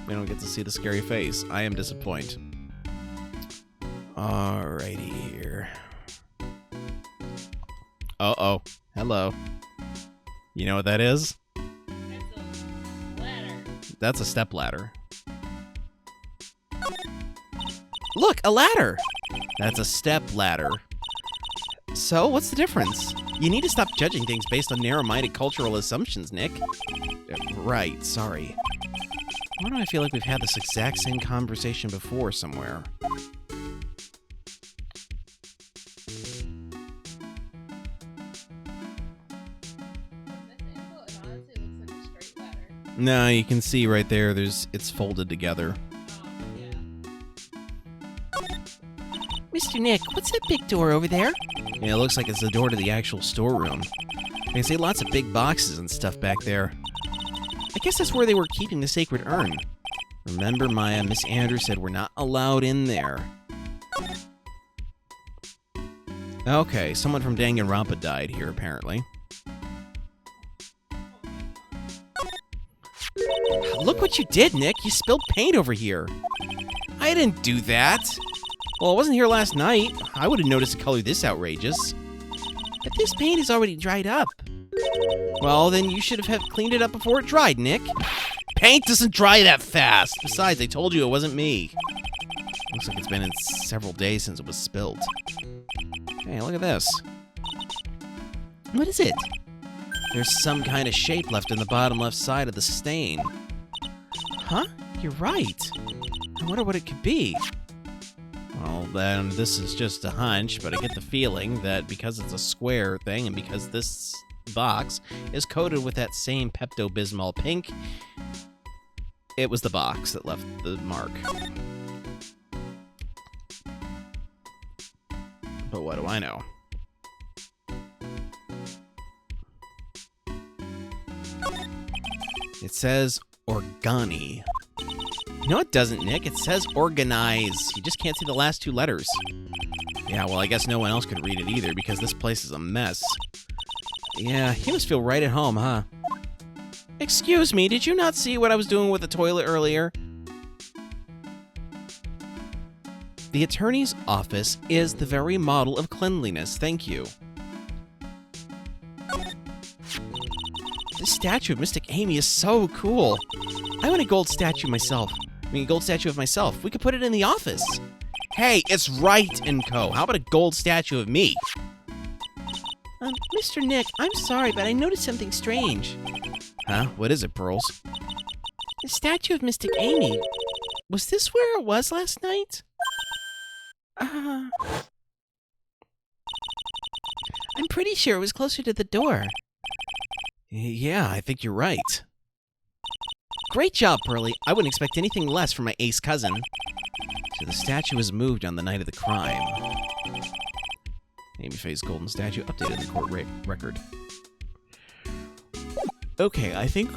We don't get to see the scary face. I am disappointed. Alrighty here. Uh-oh. Hello. You know what that is? It's a ladder. That's a step ladder. Look, a ladder! That's a step ladder. So, what's the difference? You need to stop judging things based on narrow-minded cultural assumptions, Nick. Right, sorry. Why do I feel like we've had this exact same conversation before somewhere? No, you can see right there, it's folded together. Mr. Nick, what's that big door over there? Yeah, it looks like it's the door to the actual storeroom. I can see lots of big boxes and stuff back there. I guess that's where they were keeping the sacred urn. Remember, Maya, Miss Andrews said we're not allowed in there. Okay, someone from Danganronpa died here, apparently. Look what you did, Nick! You spilled paint over here! I didn't do that! Well, I wasn't here last night. I would have noticed a color this outrageous. But this paint is already dried up. Well, then you should have cleaned it up before it dried, Nick. Paint doesn't dry that fast! Besides, I told you it wasn't me. Looks like it's been in several days since it was spilled. Hey, look at this. What is it? There's some kind of shape left in the bottom left side of the stain. Huh? You're right. I wonder what it could be. Well, then, this is just a hunch, but I get the feeling that because it's a square thing and because this box is coated with that same Pepto-Bismol pink, it was the box that left the mark. But what do I know? It says Organi. No, it doesn't, Nick. It says organize. You just can't see the last two letters. Yeah, well, I guess no one else could read it either because this place is a mess. Yeah, he must feel right at home, huh? Excuse me, did you not see what I was doing with the toilet earlier? The attorney's office is the very model of cleanliness, thank you. This statue of Mystic Amy is so cool. I want a gold statue myself. A gold statue of myself. We could put it in the office. Hey, it's Wright and Co. How about a gold statue of me? Mr. Nick, I'm sorry, but I noticed something strange. Huh? What is it, Pearls? The statue of Mystic Amy. Was this where it was last night? I'm pretty sure it was closer to the door. Yeah, I think you're right. Great job, Pearly. I wouldn't expect anything less from my ace cousin. So the statue was moved on the night of the crime. Amy Faye's golden statue updated in the court record. Okay, I think...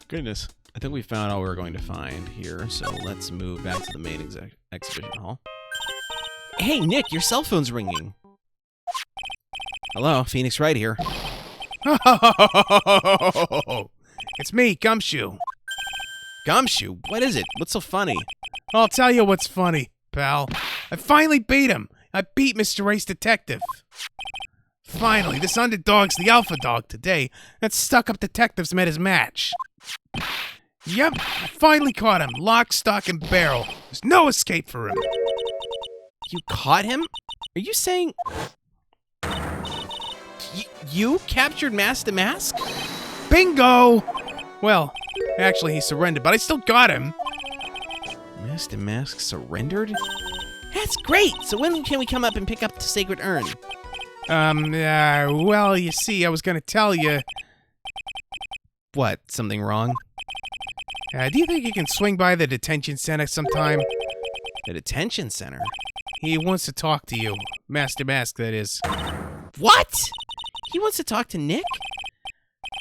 Goodness. I think we found all we're going to find here, so let's move back to the main exhibition hall. Hey, Nick, your cell phone's ringing. Hello, Phoenix Wright here. It's me, Gumshoe. Gumshoe? What is it? What's so funny? I'll tell you what's funny, pal. I finally beat him. I beat Mr. Ace Detective. Finally, this underdog's the alpha dog today. That stuck-up detective's met his match. Yep, I finally caught him. Lock, stock, and barrel. There's no escape for him. You caught him? Are you saying... You captured Mask to Mask? Bingo! Well, actually, he surrendered, but I still got him. Mask to Mask surrendered? That's great! So when can we come up and pick up the sacred urn? Well, you see, I was gonna tell you. What, something wrong? Do you think you can swing by the detention center sometime? The detention center? He wants to talk to you. Mask to Mask, that is. What? He wants to talk to Nick?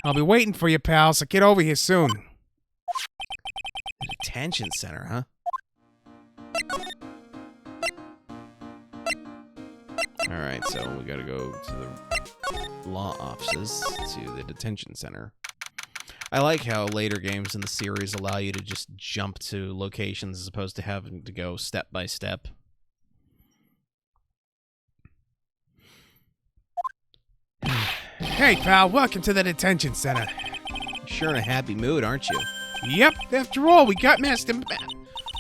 I'll be waiting for you, pal, so get over here soon. The detention center, huh? Alright, so we gotta go to the law offices, to the detention center. I like how later games in the series allow you to just jump to locations as opposed to having to go step by step. Hey, pal, welcome to the detention center. You're sure in a happy mood, aren't you? Yep, after all, we got Master...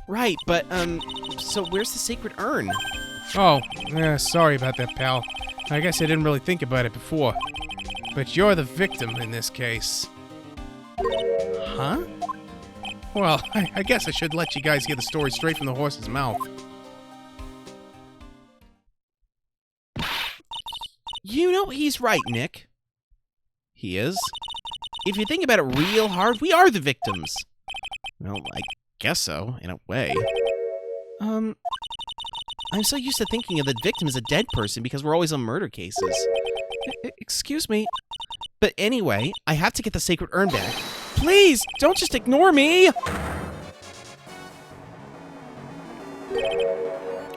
Right, but, so where's the sacred urn? Oh, sorry about that, pal. I guess I didn't really think about it before. But you're the victim in this case. Huh? Well, I guess I should let you guys hear the story straight from the horse's mouth. You know he's right, Nick. He is? If you think about it real hard, we are the victims. Well, I guess so, in a way. I'm so used to thinking of the victim as a dead person because we're always on murder cases. Excuse me. But anyway, I have to get the sacred urn back. Please, don't just ignore me!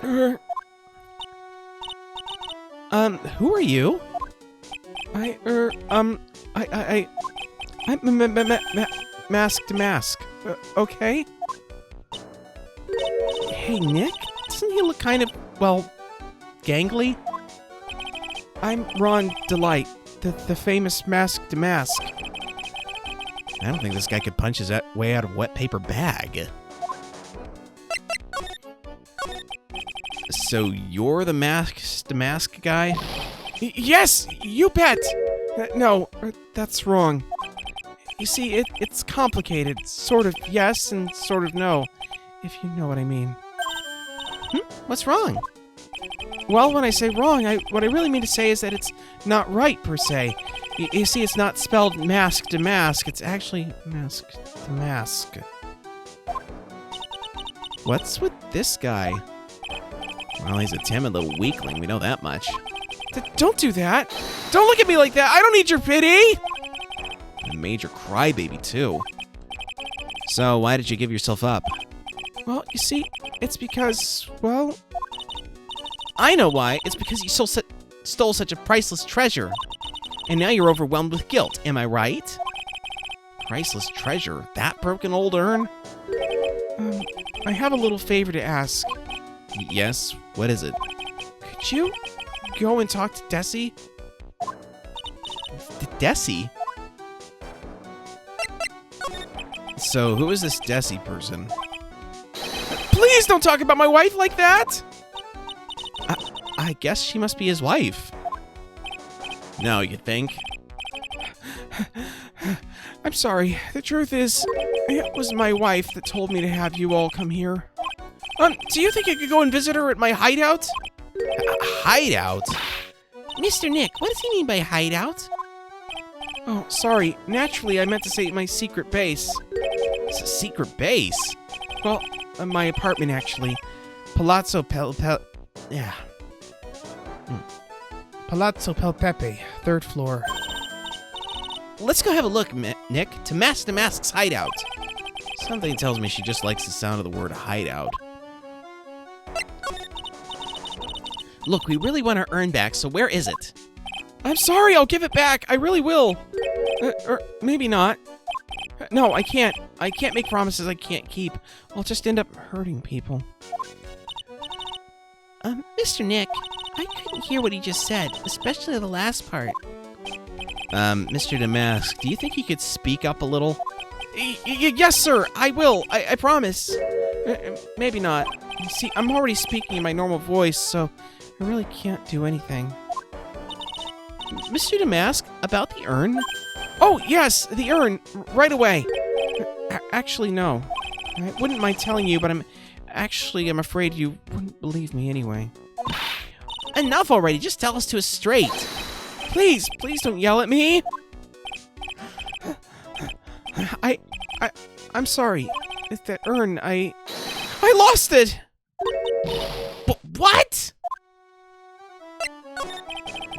Who are you? I'm Mask to Mask. Okay? Hey, Nick? Doesn't he look kind of, well, gangly? I'm Ron Delight, the famous Mask to Mask. I don't think this guy could punch his way out of a wet paper bag. So you're the Mask to Mask guy? Yes, you bet! No, that's wrong. You see, it's complicated. Sort of yes and sort of no, if you know what I mean. What's wrong? Well, when I say wrong, what I really mean to say is that it's not right, per se. You see, it's not spelled mask to mask, it's actually mask to mask. What's with this guy? Well, he's a timid little weakling, we know that much. Don't do that! Don't look at me like that! I don't need your pity! A major crybaby, too. So, why did you give yourself up? Well, you see, it's because, well, I know why. It's because you stole such a priceless treasure. And now you're overwhelmed with guilt. Am I right? Priceless treasure? That broken old urn? I have a little favor to ask. Yes? What is it? Could you go and talk to Desi? Desi? So, who is this Desi person? Please don't talk about my wife like that! I guess she must be his wife. No, you think? I'm sorry. The truth is, it was my wife that told me to have you all come here. Do you think I could go and visit her at my hideout? Hideout? Mr. Nick, what does he mean by hideout? Oh, sorry. Naturally, I meant to say my secret base. It's a secret base? Well, my apartment, actually. Palazzo Yeah. Palazzo Pelpepe, 3rd floor. Let's go have a look, Nick, to Mask Damask's hideout. Something tells me she just likes the sound of the word hideout. Look, we really want our urn back, so where is it? I'm sorry, I'll give it back. I really will. Or maybe not. No, I can't. I can't make promises I can't keep. I'll just end up hurting people. Mr. Nick, I couldn't hear what he just said, especially the last part. Mr. Damask, do you think you could speak up a little? Yes, sir, I will. I promise. Maybe not. You see, I'm already speaking in my normal voice, so I really can't do anything. Mr. Damask, about the urn? Oh, yes, the urn. Right away. Actually, no. I wouldn't mind telling you, but I'm afraid you wouldn't believe me anyway. Enough already. Just tell us to us straight. Please don't yell at me. I'm sorry. It's that urn. I lost it. What?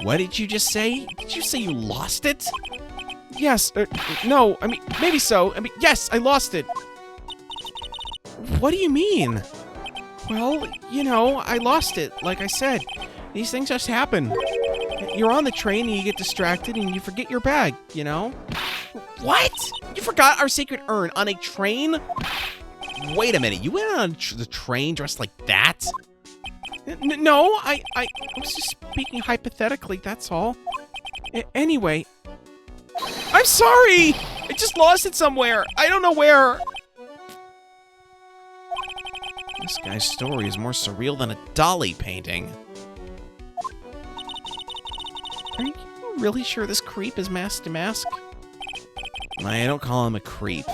What did you just say? Did you say you lost it? Yes. No. I mean, maybe so. I mean, yes, I lost it. What do you mean? Well, you know, I lost it. Like I said, these things just happen. You're on the train and you get distracted and you forget your bag, you know? What? You forgot our secret urn on a train? Wait a minute. You went on the train dressed like that? No, I was just speaking hypothetically, that's all. Anyway, I'm sorry! I just lost it somewhere. I don't know where. This guy's story is more surreal than a Dali painting. Are you really sure this creep is Mask Damask? I don't call him a creep.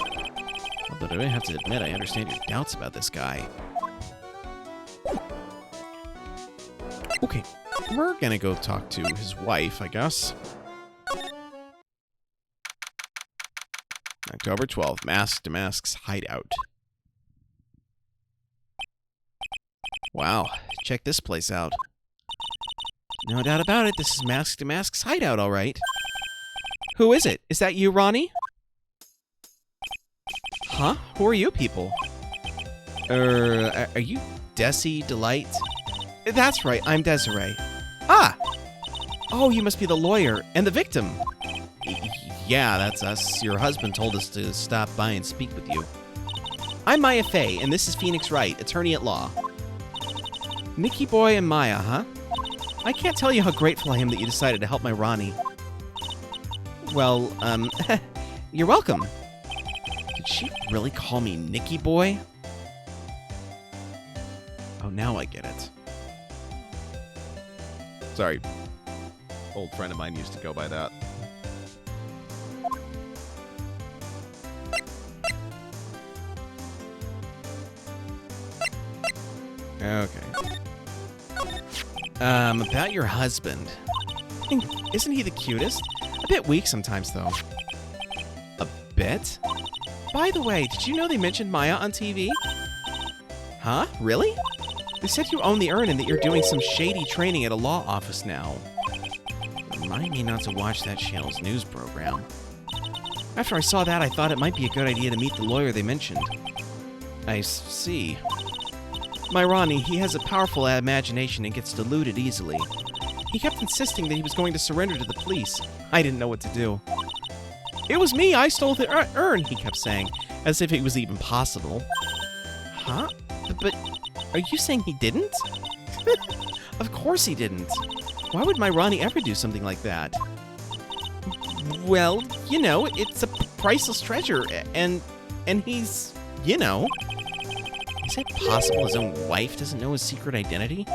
Although I have to admit, I understand your doubts about this guy. Okay, we're gonna go talk to his wife, I guess. October 12th, Mask Damask's hideout. Wow, check this place out. No doubt about it, this is Mask Damask's hideout, all right. Who is it? Is that you, Ronnie? Huh? Who are you people? Are you Desi Delight? That's right, I'm Desiree. Ah! Oh, you must be the lawyer and the victim. Yeah, that's us. Your husband told us to stop by and speak with you. I'm Maya Fey, and this is Phoenix Wright, attorney at law. Nicky Boy and Maya, huh? I can't tell you how grateful I am that you decided to help my Ronnie. Well, you're welcome. Did she really call me Nicky Boy? Oh, now I get it. Sorry. Old friend of mine used to go by that. Okay. About your husband. Isn't he the cutest? A bit weak sometimes, though. A bit? By the way, did you know they mentioned Maya on TV? Huh? Really? They said you own the urn and that you're doing some shady training at a law office now. Remind me not to watch that channel's news program. After I saw that, I thought it might be a good idea to meet the lawyer they mentioned. I see. My Ronnie, he has a powerful imagination and gets deluded easily. He kept insisting that he was going to surrender to the police. I didn't know what to do. It was me, I stole the urn, he kept saying, as if it was even possible. Huh? But are you saying he didn't? Of course he didn't. Why would my Ronnie ever do something like that? Well, you know, it's a priceless treasure, and he's, you know... Is it possible his own wife doesn't know his secret identity?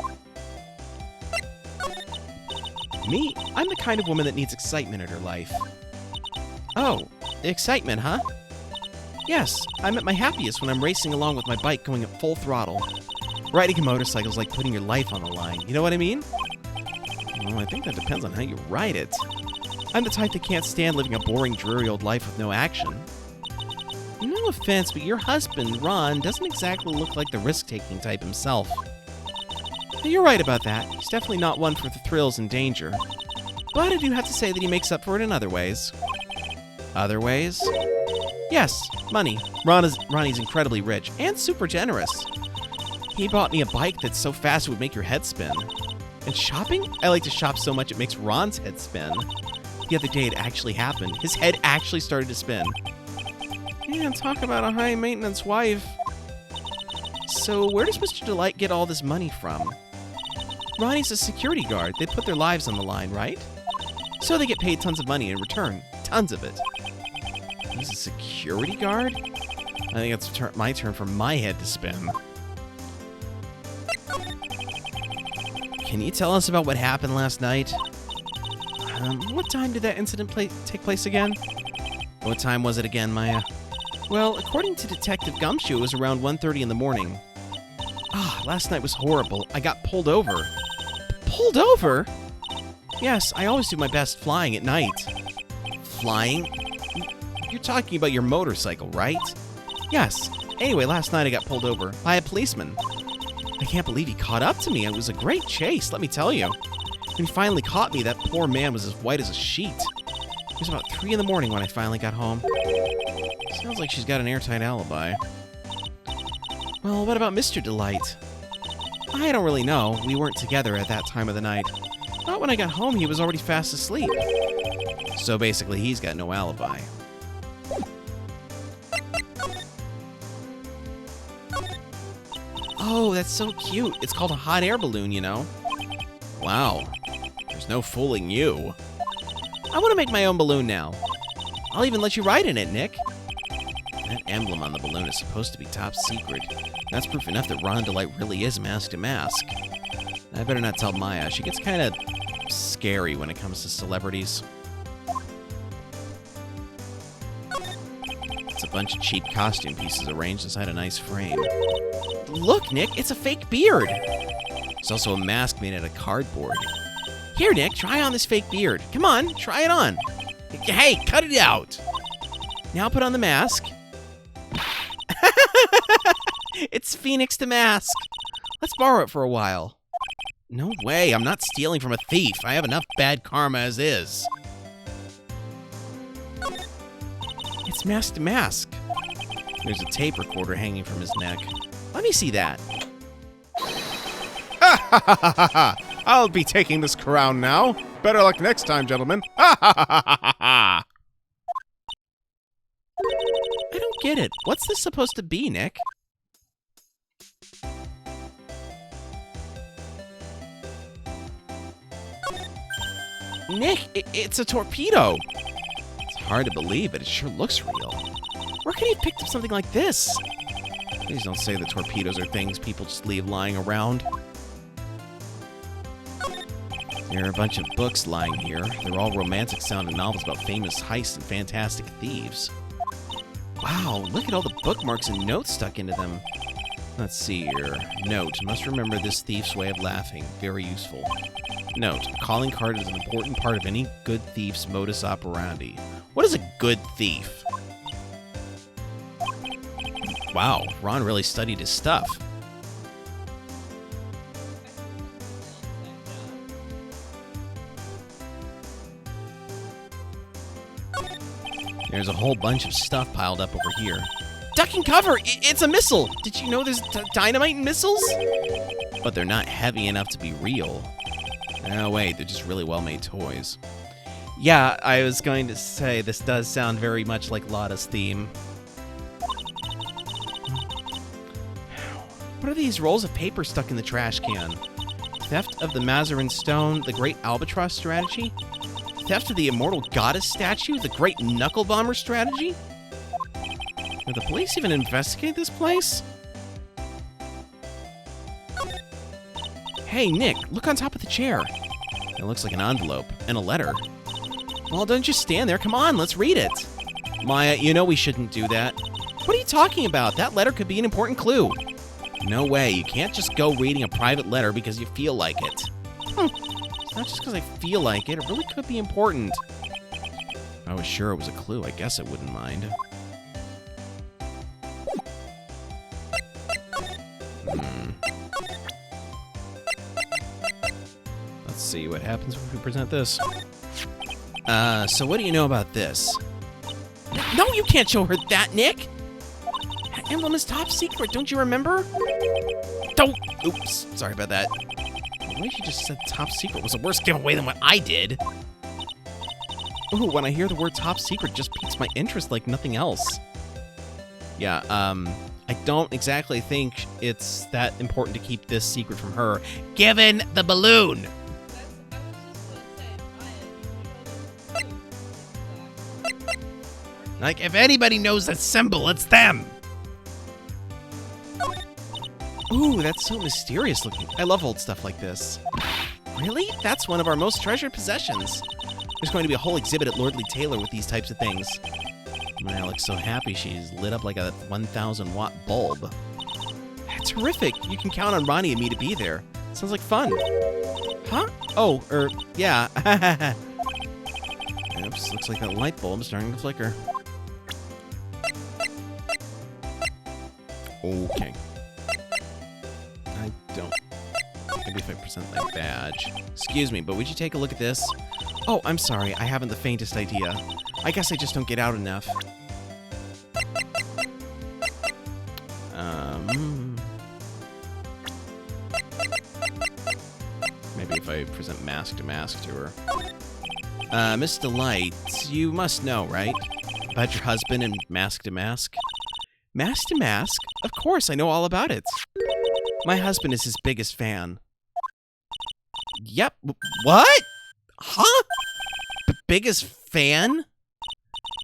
Me? I'm the kind of woman that needs excitement in her life. Oh, excitement, huh? Yes, I'm at my happiest when I'm racing along with my bike going at full throttle. Riding a motorcycle is like putting your life on the line, you know what I mean? Well, I think that depends on how you ride it. I'm the type that can't stand living a boring, dreary old life with no action. No offense, but your husband, Ron, doesn't exactly look like the risk-taking type himself. You're right about that. He's definitely not one for the thrills and danger. But I do have to say that he makes up for it in other ways. Other ways? Yes, money. Ronnie's incredibly rich and super generous. He bought me a bike that's so fast it would make your head spin. And shopping? I like to shop so much it makes Ron's head spin. The other day it actually happened. His head actually started to spin. Man, talk about a high-maintenance wife. So where does Mr. Delight get all this money from? Ronnie's a security guard. They put their lives on the line, right? So they get paid tons of money in return. Tons of it. He's a security guard? I think it's my turn for my head to spin. Can you tell us about what happened last night? What time did that incident take place again? What time was it again, Maya? Well, according to Detective Gumshoe, it was around 1:30 in the morning. Last night was horrible. I got pulled over. Pulled over? Yes, I always do my best flying at night. Flying? You're talking about your motorcycle, right? Yes. Anyway, last night I got pulled over by a policeman. I can't believe he caught up to me. It was a great chase, let me tell you. When he finally caught me, that poor man was as white as a sheet. It was about 3 in the morning when I finally got home. Sounds like she's got an airtight alibi. Well, what about Mr. Delight? I don't really know. We weren't together at that time of the night. But when I got home, he was already fast asleep. So basically, he's got no alibi. Oh, that's so cute. It's called a hot air balloon, you know. Wow. There's no fooling you. I want to make my own balloon now. I'll even let you ride in it, Nick. That emblem on the balloon is supposed to be top secret. That's proof enough that Ron Delight really is mask to mask. I better not tell Maya. She gets kind of scary when it comes to celebrities. It's a bunch of cheap costume pieces arranged inside a nice frame. Look, Nick, it's a fake beard. It's also a mask made out of cardboard. Here, Nick, try on this fake beard. Come on, try it on. Hey, cut it out. Now put on the mask. It's Phoenix the Mask. Let's borrow it for a while. No way, I'm not stealing from a thief. I have enough bad karma as is. It's Mask to Mask. There's a tape recorder hanging from his neck. Let me see that. I'll be taking this crown now. Better luck next time, gentlemen. I don't get it. What's this supposed to be, Nick? Nick, it's a torpedo. It's hard to believe, but it sure looks real. Where could he have picked up something like this? Please don't say the torpedoes are things people just leave lying around. There are a bunch of books lying here. They're all romantic-sounding novels about famous heists and fantastic thieves. Wow, look at all the bookmarks and notes stuck into them. Let's see here. Note, must remember this thief's way of laughing. Very useful. Note, a calling card is an important part of any good thief's modus operandi. What is a good thief? Wow, Ron really studied his stuff. There's a whole bunch of stuff piled up over here. Duck and cover! It's a missile! Did you know there's dynamite in missiles? But they're not heavy enough to be real. No, wait, they're just really well-made toys. Yeah, I was going to say, this does sound very much like Lotta's theme. What are these rolls of paper stuck in the trash can? Theft of the Mazarin Stone, the Great Albatross strategy? Theft of the Immortal Goddess statue, the Great Knuckle Bomber strategy? Did the police even investigate this place? Hey, Nick, look on top of the chair. It looks like an envelope and a letter. Well, don't just stand there. Come on, let's read it. Maya, you know we shouldn't do that. What are you talking about? That letter could be an important clue. No way. You can't just go reading a private letter because you feel like it. It's not just because I feel like it. It really could be important. If I was sure it was a clue, I guess I wouldn't mind. Let's see what happens if we present this. So what do you know about this? No, you can't show her that, Nick! That emblem is top secret, don't you remember? Don't! Oops, sorry about that. The way she just said top secret was a worse giveaway than what I did. Ooh, when I hear the word top secret, it just piques my interest like nothing else. Yeah, I don't exactly think it's that important to keep this secret from her, given the balloon! Like, if anybody knows that symbol, it's them! Ooh, that's so mysterious looking. I love old stuff like this. Really? That's one of our most treasured possessions. There's going to be a whole exhibit at Lordly Taylor with these types of things. Maya looks so happy she's lit up like a 1,000-watt bulb. Terrific! You can count on Ronnie and me to be there. Sounds like fun. Huh? Oh, yeah. Oops, looks like that light bulb's starting to flicker. Okay. I don't... Maybe if I present my badge. Excuse me, but would you take a look at this? Oh, I'm sorry. I haven't the faintest idea. I guess I just don't get out enough. Maybe if I present mask to mask to her. Miss Delight, you must know, right? About your husband and mask to mask? Mask to mask? Of course, I know all about it. My husband is his biggest fan. Yep. What? Huh? Biggest fan?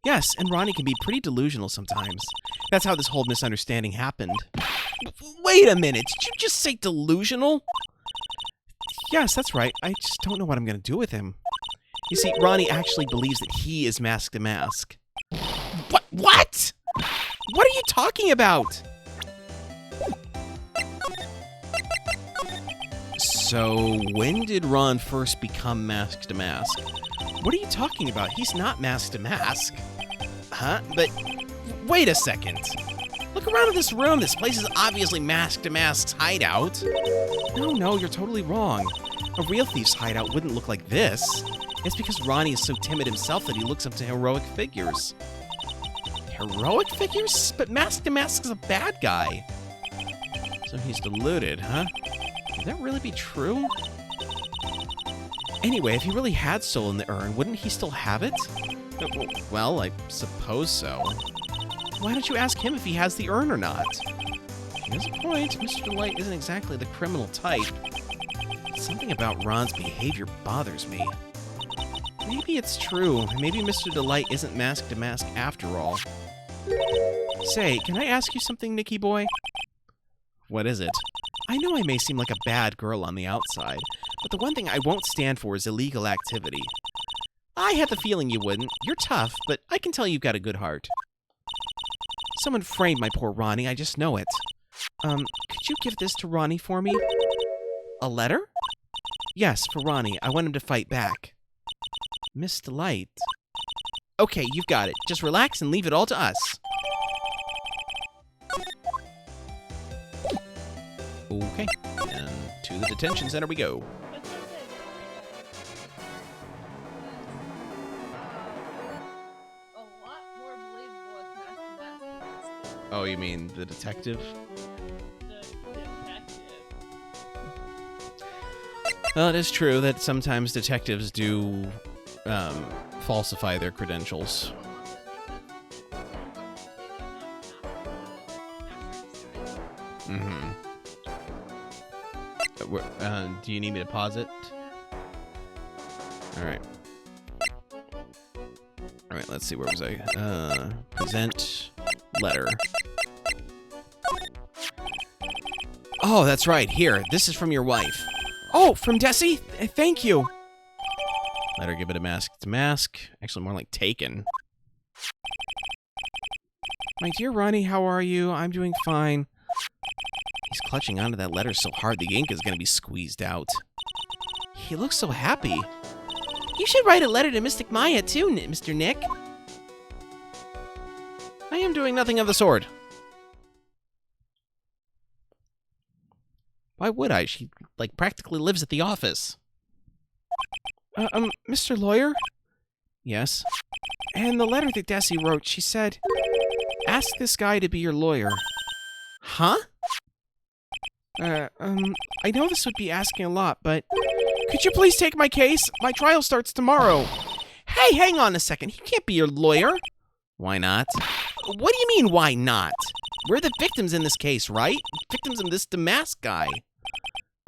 Yes, and Ronnie can be pretty delusional sometimes. That's how this whole misunderstanding happened. Wait a minute, did you just say delusional? Yes, that's right. I just don't know what I'm going to do with him. You see, Ronnie actually believes that he is Mask to Mask. What? What? What are you talking about? So, when did Ron first become Mask to Mask? What are you talking about? He's not Mask to Mask. Huh? But, wait a second. Look around in this room. This place is obviously Mask to Mask's hideout. No, you're totally wrong. A real thief's hideout wouldn't look like this. It's because Ronnie is so timid himself that he looks up to heroic figures. Heroic figures? But Mask to Mask is a bad guy. So he's deluded, huh? Could that really be true? Anyway, if he really had stolen the urn, wouldn't he still have it? Well, I suppose so. Why don't you ask him if he has the urn or not? He has a point. Mr. Delight isn't exactly the criminal type. Something about Ron's behavior bothers me. Maybe it's true. Maybe Mr. Delight isn't Mask to Mask after all. Say, can I ask you something, Nicky boy? What is it? I know I may seem like a bad girl on the outside, but the one thing I won't stand for is illegal activity. I had the feeling you wouldn't. You're tough, but I can tell you've got a good heart. Someone framed my poor Ronnie, I just know it. Could you give this to Ronnie for me? A letter? Yes, for Ronnie. I want him to fight back. Miss Delight. Okay, you've got it. Just relax and leave it all to us. Okay, and to the detention center we go. Oh, you mean the detective? The detective. Well, it is true that sometimes detectives do falsify their credentials. Mm-hmm. Do you need me to pause it? All right. All right, let's see. Where was I? Present letter. Oh, that's right. Here, this is from your wife. Oh, from Desi? Thank you. Let her give it a mask. It's a mask. Actually, more like taken. My dear Ronnie, how are you? I'm doing fine. He's clutching onto that letter so hard the ink is going to be squeezed out. He looks so happy. You should write a letter to Mystic Maya, too, Mr. Nick. I am doing nothing of the sort. Why would I? She, like, practically lives at the office. Mr. Lawyer? Yes? And the letter that Desi wrote, she said, ask this guy to be your lawyer. Huh? I know this would be asking a lot, but could you please take my case? My trial starts tomorrow. Hey, hang on a second. He can't be your lawyer. Why not? What do you mean, why not? We're the victims in this case, right? Victims of this Damask guy.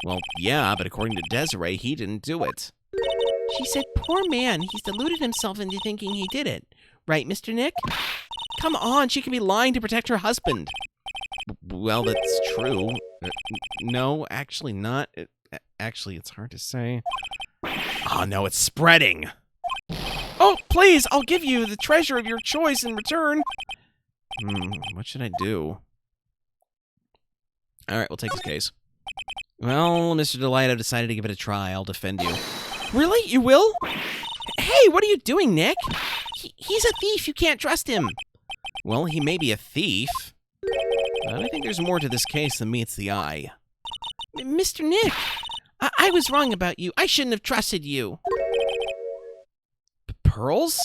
Well, yeah, but according to Desiree, he didn't do it. She said, poor man, he's deluded himself into thinking he did it. Right, Mr. Nick? Come on, she can be lying to protect her husband. Well, that's true. No, actually not. Actually, it's hard to say. Oh, no, it's spreading. Oh, please, I'll give you the treasure of your choice in return. What should I do? All right, we'll take his case. Well, Mr. Delight, I've decided to give it a try. I'll defend you. Really? You will? Hey, what are you doing, Nick? He's a thief. You can't trust him. Well, he may be a thief, but I think there's more to this case than meets the eye. Mr. Nick, I was wrong about you. I shouldn't have trusted you. Pearls?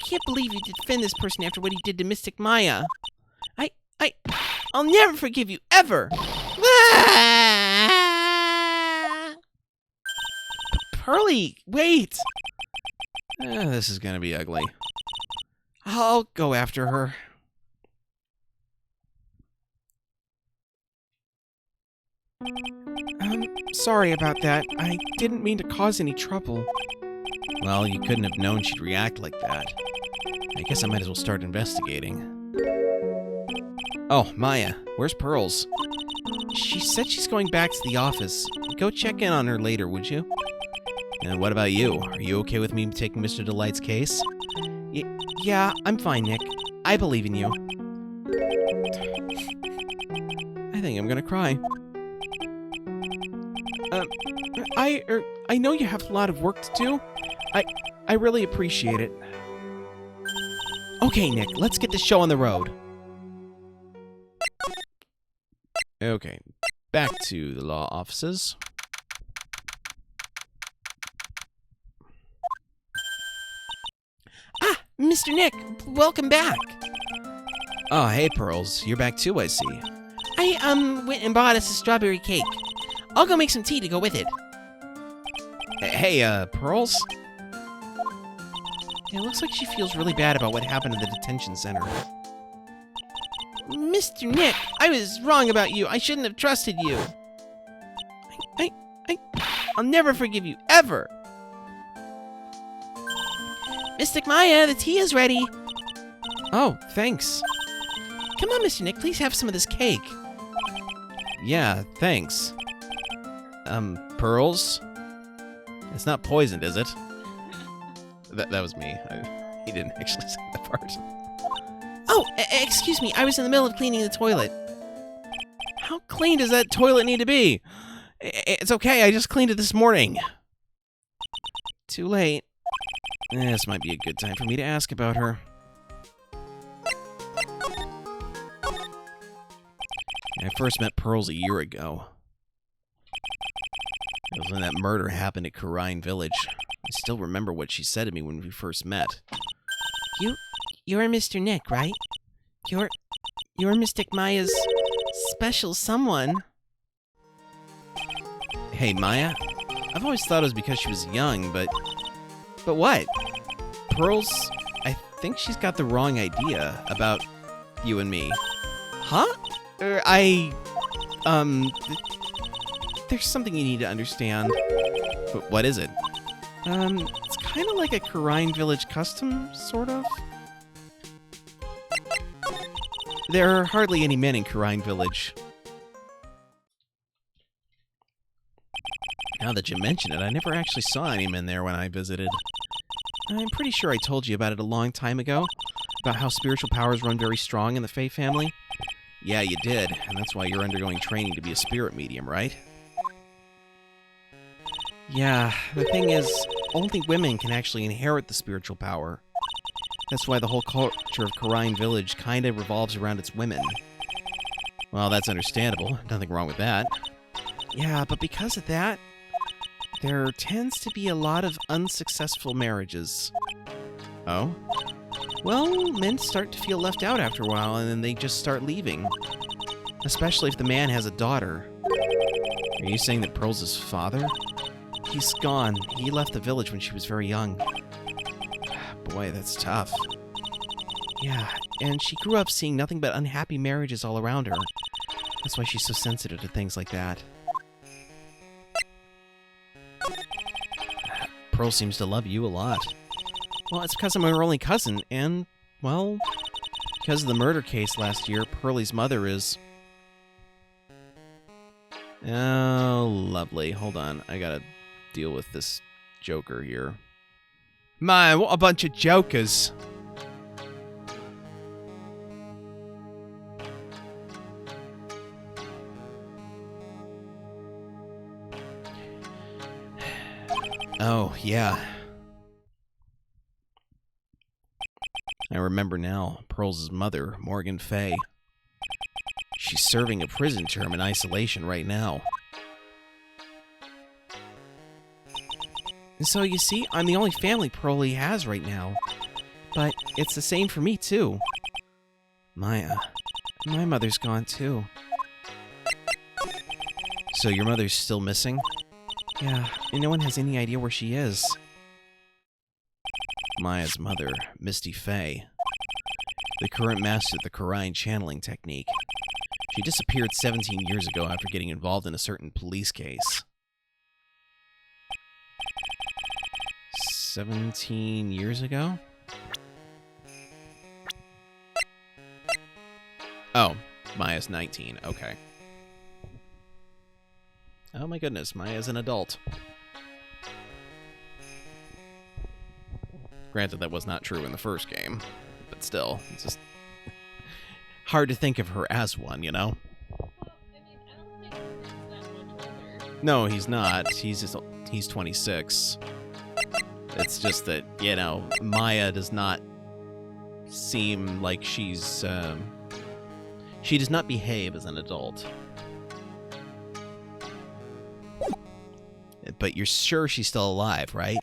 I can't believe you defend this person after what he did to Mystic Maya. I'll never forgive you, ever. Pearly, wait. This is gonna be ugly. I'll go after her. Sorry about that. I didn't mean to cause any trouble. Well, you couldn't have known she'd react like that. I guess I might as well start investigating. Oh, Maya, where's Pearls? She said she's going back to the office. Go check in on her later, would you? And what about you? Are you okay with me taking Mr. Delight's case? Yeah, I'm fine, Nick. I believe in you. I think I'm gonna cry. I know you have a lot of work to do. I really appreciate it. Okay, Nick, let's get this show on the road. Okay, back to the law offices. Ah, Mr. Nick, welcome back. Oh, hey, Pearls. You're back too, I see. I, went and bought us a strawberry cake. I'll go make some tea to go with it. Hey, Pearls? It looks like she feels really bad about what happened in the detention center. Mr. Nick, I was wrong about you. I shouldn't have trusted you. I'll never forgive you, ever. Mystic Maya, the tea is ready. Oh, thanks. Come on, Mr. Nick, please have some of this cake. Yeah, thanks. Pearls? It's not poisoned, is it? That was me. He didn't actually say that part. Oh, excuse me. I was in the middle of cleaning the toilet. How clean does that toilet need to be? It's okay. I just cleaned it this morning. Too late. This might be a good time for me to ask about her. I first met Pearls a year ago. It was when that murder happened at Karine Village. I still remember what she said to me when we first met. You're Mr. Nick, right? You're You're Mystic Maya's special someone. Hey, Maya. I've always thought it was because she was young, but what? Pearl's... I think she's got the wrong idea about you and me. Huh? There's something you need to understand. But what is it? It's kind of like a Karine village custom, sort of. There are hardly any men in Karine village. Now that you mention it, I never actually saw any men there when I visited. I'm pretty sure I told you about it a long time ago, about how spiritual powers run very strong in the Fae family. Yeah, you did, and that's why you're undergoing training to be a spirit medium, right? Yeah, the thing is, only women can actually inherit the spiritual power. That's why the whole culture of Karine village kind of revolves around its women. Well, that's understandable. Nothing wrong with that. Yeah, but because of that, there tends to be a lot of unsuccessful marriages. Oh? Well, men start to feel left out after a while, and then they just start leaving. Especially if the man has a daughter. Are you saying that Pearl's his father? He's gone. He left the village when she was very young. Boy, that's tough. Yeah, and she grew up seeing nothing but unhappy marriages all around her. That's why she's so sensitive to things like that. Pearl seems to love you a lot. Well, it's because I'm her only cousin, and, well, because of the murder case last year, Pearlie's mother is... Oh, lovely. Hold on, I gotta deal with this joker here. Man, what a bunch of jokers. Oh, yeah. I remember now. Pearl's mother, Morgan Fay. She's serving a prison term in isolation right now. And so, you see, I'm the only family Pearlie has right now. But it's the same for me, too. My mother's gone, too. So your mother's still missing? Yeah, and no one has any idea where she is. Maya's mother, Misty Fay. The current master of the Karine channeling technique. She disappeared 17 years ago after getting involved in a certain police case. 17 years ago? Oh, Maya's 19. Okay. Oh my goodness, Maya's an adult. Granted, that was not true in the first game, but still, it's just hard to think of her as one, you know? Well, I mean, I don't think he's that much older. No, he's not. He's 26. It's just that, you know, Maya does not seem like she's, she does not behave as an adult. But you're sure she's still alive, right?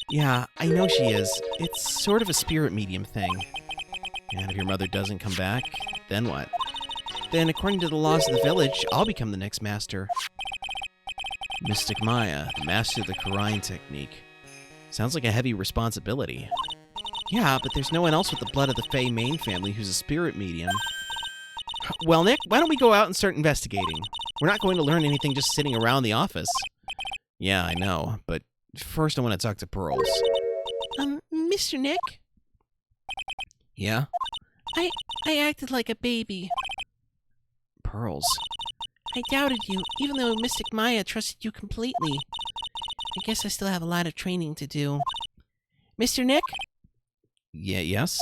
Yeah, I know she is. It's sort of a spirit medium thing. And if your mother doesn't come back, then what? Then, according to the laws of the village, I'll become the next master. Mystic Maya, the master of the Karine technique. Sounds like a heavy responsibility. Yeah, but there's no one else with the blood of the Fey main family who's a spirit medium. Well, Nick, why don't we go out and start investigating? We're not going to learn anything just sitting around the office. Yeah, I know, but first I want to talk to Pearls. Mr. Nick? Yeah? I acted like a baby. Pearls. I doubted you, even though Mystic Maya trusted you completely. I guess I still have a lot of training to do. Mr. Nick? Yeah, yes?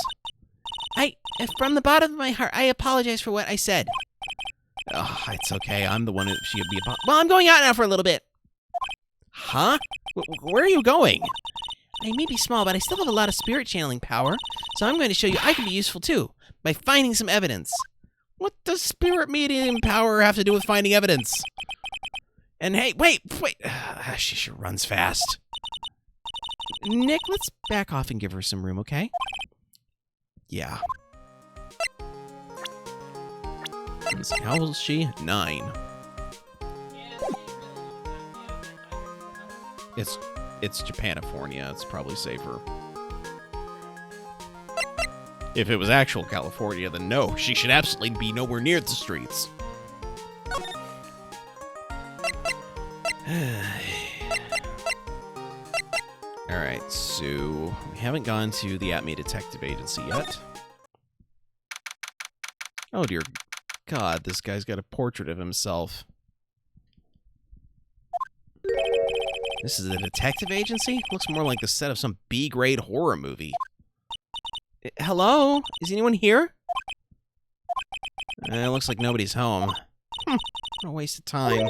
From the bottom of my heart, I apologize for what I said. Oh, it's okay. I'm the one who should be... Well, I'm going out now for a little bit. Huh? Where are you going? I may be small, but I still have a lot of spirit channeling power, so I'm going to show you I can be useful too, by finding some evidence. What does spirit medium power have to do with finding evidence? And hey, wait! She sure runs fast. Nick, let's back off and give her some room, okay? Yeah. Let's see, how old is she? 9. It's Japanifornia. It's probably safer. If it was actual California, then no, she should absolutely be nowhere near the streets. Alright, so we haven't gone to the Atme Detective Agency yet. Oh dear God, this guy's got a portrait of himself. This is a detective agency? Looks more like the set of some B-grade horror movie. Hello? Is anyone here? Looks like nobody's home. What a waste of time.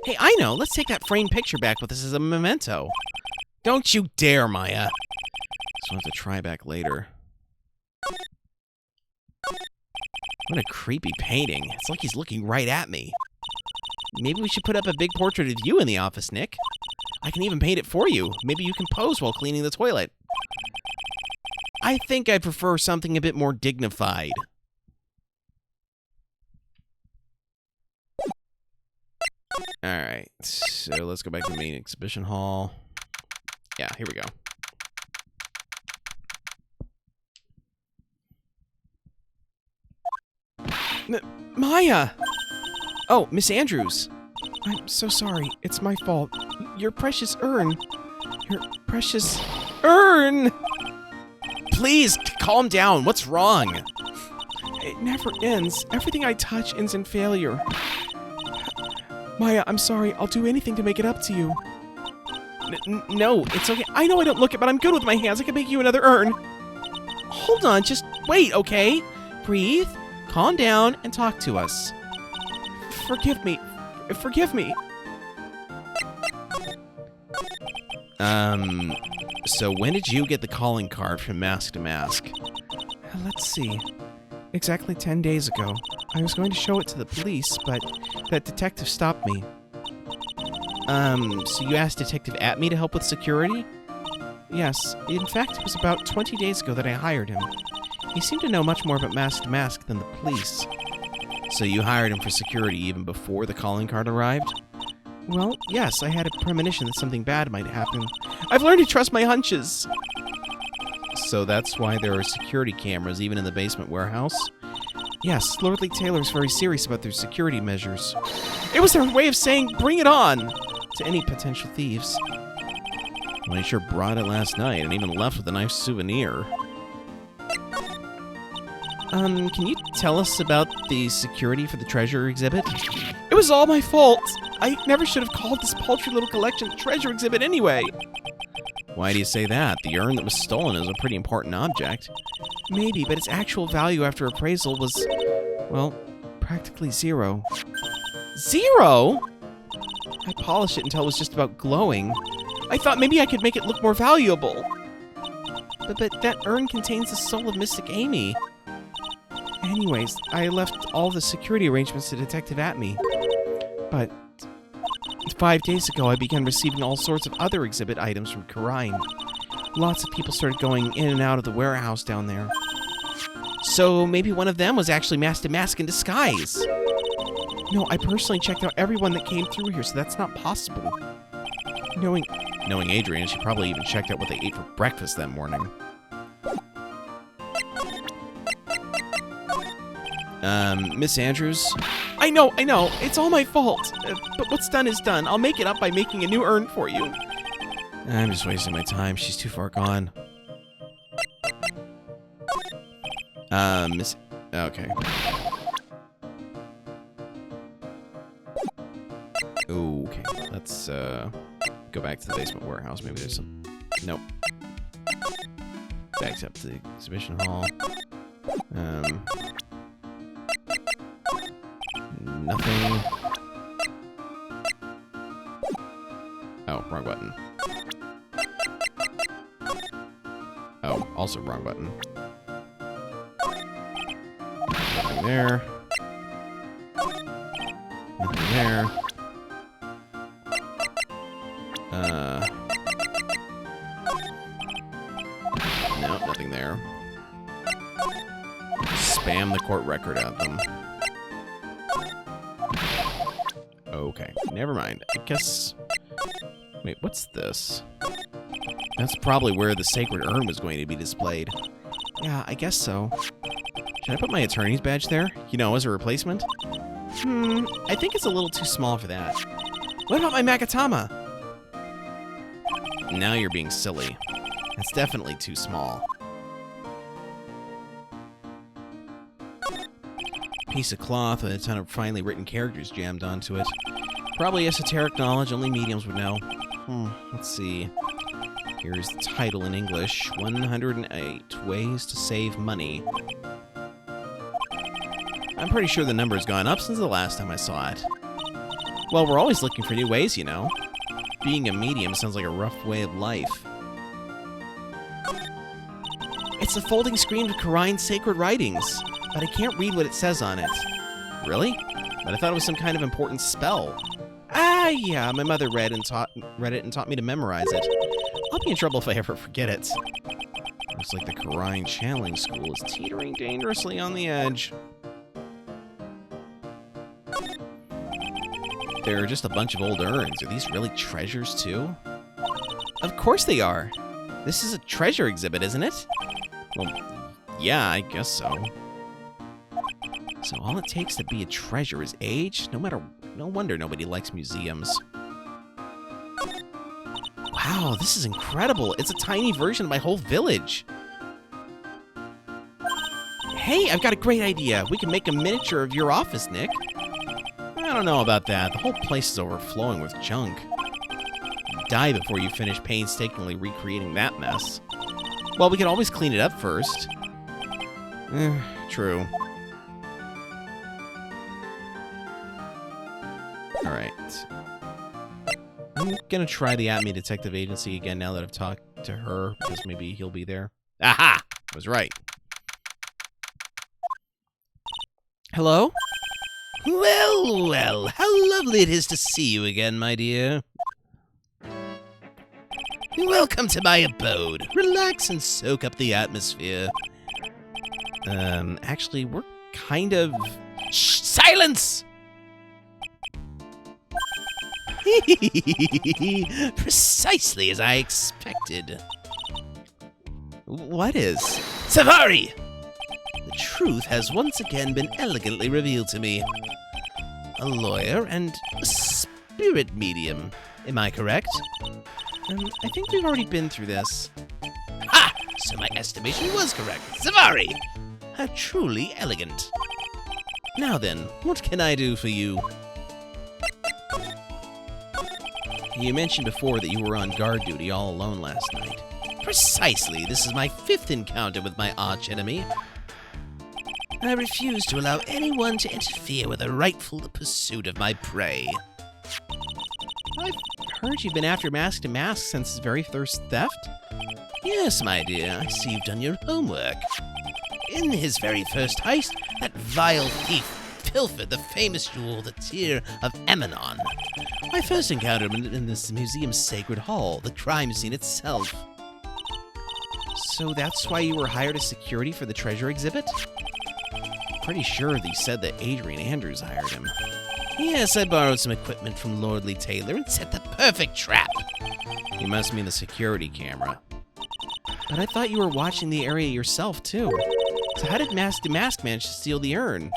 Hey, I know. Let's take that framed picture back with us as a memento. Don't you dare, Maya. So we'll have to try back later. What a creepy painting. It's like he's looking right at me. Maybe we should put up a big portrait of you in the office, Nick. I can even paint it for you. Maybe you can pose while cleaning the toilet. I think I'd prefer something a bit more dignified. Alright, so let's go back to the main exhibition hall. Yeah, here we go. Maya! Oh, Miss Andrews. I'm so sorry. It's my fault. Your precious urn. Your precious urn! Please, calm down. What's wrong? It never ends. Everything I touch ends in failure. Maya, I'm sorry. I'll do anything to make it up to you. No, it's okay. I know I don't look it, but I'm good with my hands. I can make you another urn. Hold on. Just wait, okay? Breathe, calm down, and talk to us. Forgive me. Forgive me. So when did you get the calling card from Mask to Mask? Let's see. Exactly 10 days ago. I was going to show it to the police, but that detective stopped me. So you asked Detective Atme to help with security? Yes. In fact, it was about 20 days ago that I hired him. He seemed to know much more about Mask to Mask than the police. So you hired him for security even before the calling card arrived? Well, yes, I had a premonition that something bad might happen. I've learned to trust my hunches! So that's why there are security cameras even in the basement warehouse? Yes, Lordly Taylor's very serious about their security measures. It was their way of saying, bring it on! To any potential thieves. Well, he sure brought it last night and even left with a nice souvenir. Can you tell us about the security for the treasure exhibit? It was all my fault! I never should have called this paltry little collection a treasure exhibit anyway! Why do you say that? The urn that was stolen is a pretty important object. Maybe, but its actual value after appraisal was, well, practically zero. Zero? I polished it until it was just about glowing. I thought maybe I could make it look more valuable. But that urn contains the soul of Mystic Amy. Anyways, I left all the security arrangements to Detective Atme. But 5 days ago, I began receiving all sorts of other exhibit items from Karine. Lots of people started going in and out of the warehouse down there. So maybe one of them was actually Mask to Mask in disguise. No, I personally checked out everyone that came through here, so that's not possible. Knowing Adrian, she probably even checked out what they ate for breakfast that morning. Miss Andrews? I know, it's all my fault. But what's done is done. I'll make it up by making a new urn for you. I'm just wasting my time. She's too far gone. Miss... Okay. Okay, let's, go back to the basement warehouse. Maybe there's some... Nope. Back up to the exhibition hall. Nothing. Oh, wrong button. Oh, also wrong button. Nothing there. Nothing there. No, nothing there. Spam the court record at them. okay. Never mind. I guess... Wait, what's this? That's probably where the sacred urn was going to be displayed. Yeah, I guess so. Should I put my attorney's badge there? You know, as a replacement? I think it's a little too small for that. What about my Magatama? Now you're being silly. That's definitely too small. Piece of cloth with a ton of finely written characters jammed onto it. Probably esoteric knowledge only mediums would know. Let's see. Here's the title in English. 108 Ways to Save Money. I'm pretty sure the number has gone up since the last time I saw it. Well, we're always looking for new ways, you know. Being a medium sounds like a rough way of life. It's a folding screen with Karine's sacred writings, but I can't read what it says on it. Really? But I thought it was some kind of important spell. Ah, yeah, my mother read it and taught me to memorize it. I'll be in trouble if I ever forget it. Looks like the Karine channeling school is teetering dangerously on the edge. They're just a bunch of old urns. Are these really treasures, too? Of course they are. This is a treasure exhibit, isn't it? Well, yeah, I guess so. So all it takes to be a treasure is age? No wonder nobody likes museums. Wow, this is incredible. It's a tiny version of my whole village. Hey, I've got a great idea. We can make a miniature of your office, Nick. I don't know about that. The whole place is overflowing with junk. Die before you finish painstakingly recreating that mess. Well, we can always clean it up first. True. Alright. I'm gonna try the Atme Detective Agency again now that I've talked to her, because maybe he'll be there. Aha! I was right. Hello? Well, well, how lovely it is to see you again, my dear. Welcome to my abode. Relax and soak up the atmosphere. Actually, we're kind of... Shh! Silence! Precisely as I expected. What is? Savari! The truth has once again been elegantly revealed to me. A lawyer and a spirit medium. Am I correct? I think we've already been through this. Ha! So my estimation was correct. Savari! How truly elegant. Now then, what can I do for you? You mentioned before that you were on guard duty all alone last night. Precisely. This is my 5th encounter with my archenemy. I refuse to allow anyone to interfere with the rightful pursuit of my prey. I've heard you've been after Mask to Mask since his very first theft. Yes, my dear, I see you've done your homework. In his very first heist, that vile thief pilfered the famous jewel, the Tear of Emanon. I first encountered him in this museum's sacred hall, the crime scene itself. So that's why you were hired as security for the treasure exhibit? Pretty sure they said that Adrian Andrews hired him. Yes, I borrowed some equipment from Lordly Taylor and set the perfect trap. You must mean the security camera. But I thought you were watching the area yourself, too. So how did Mask to Mask manage to steal the urn?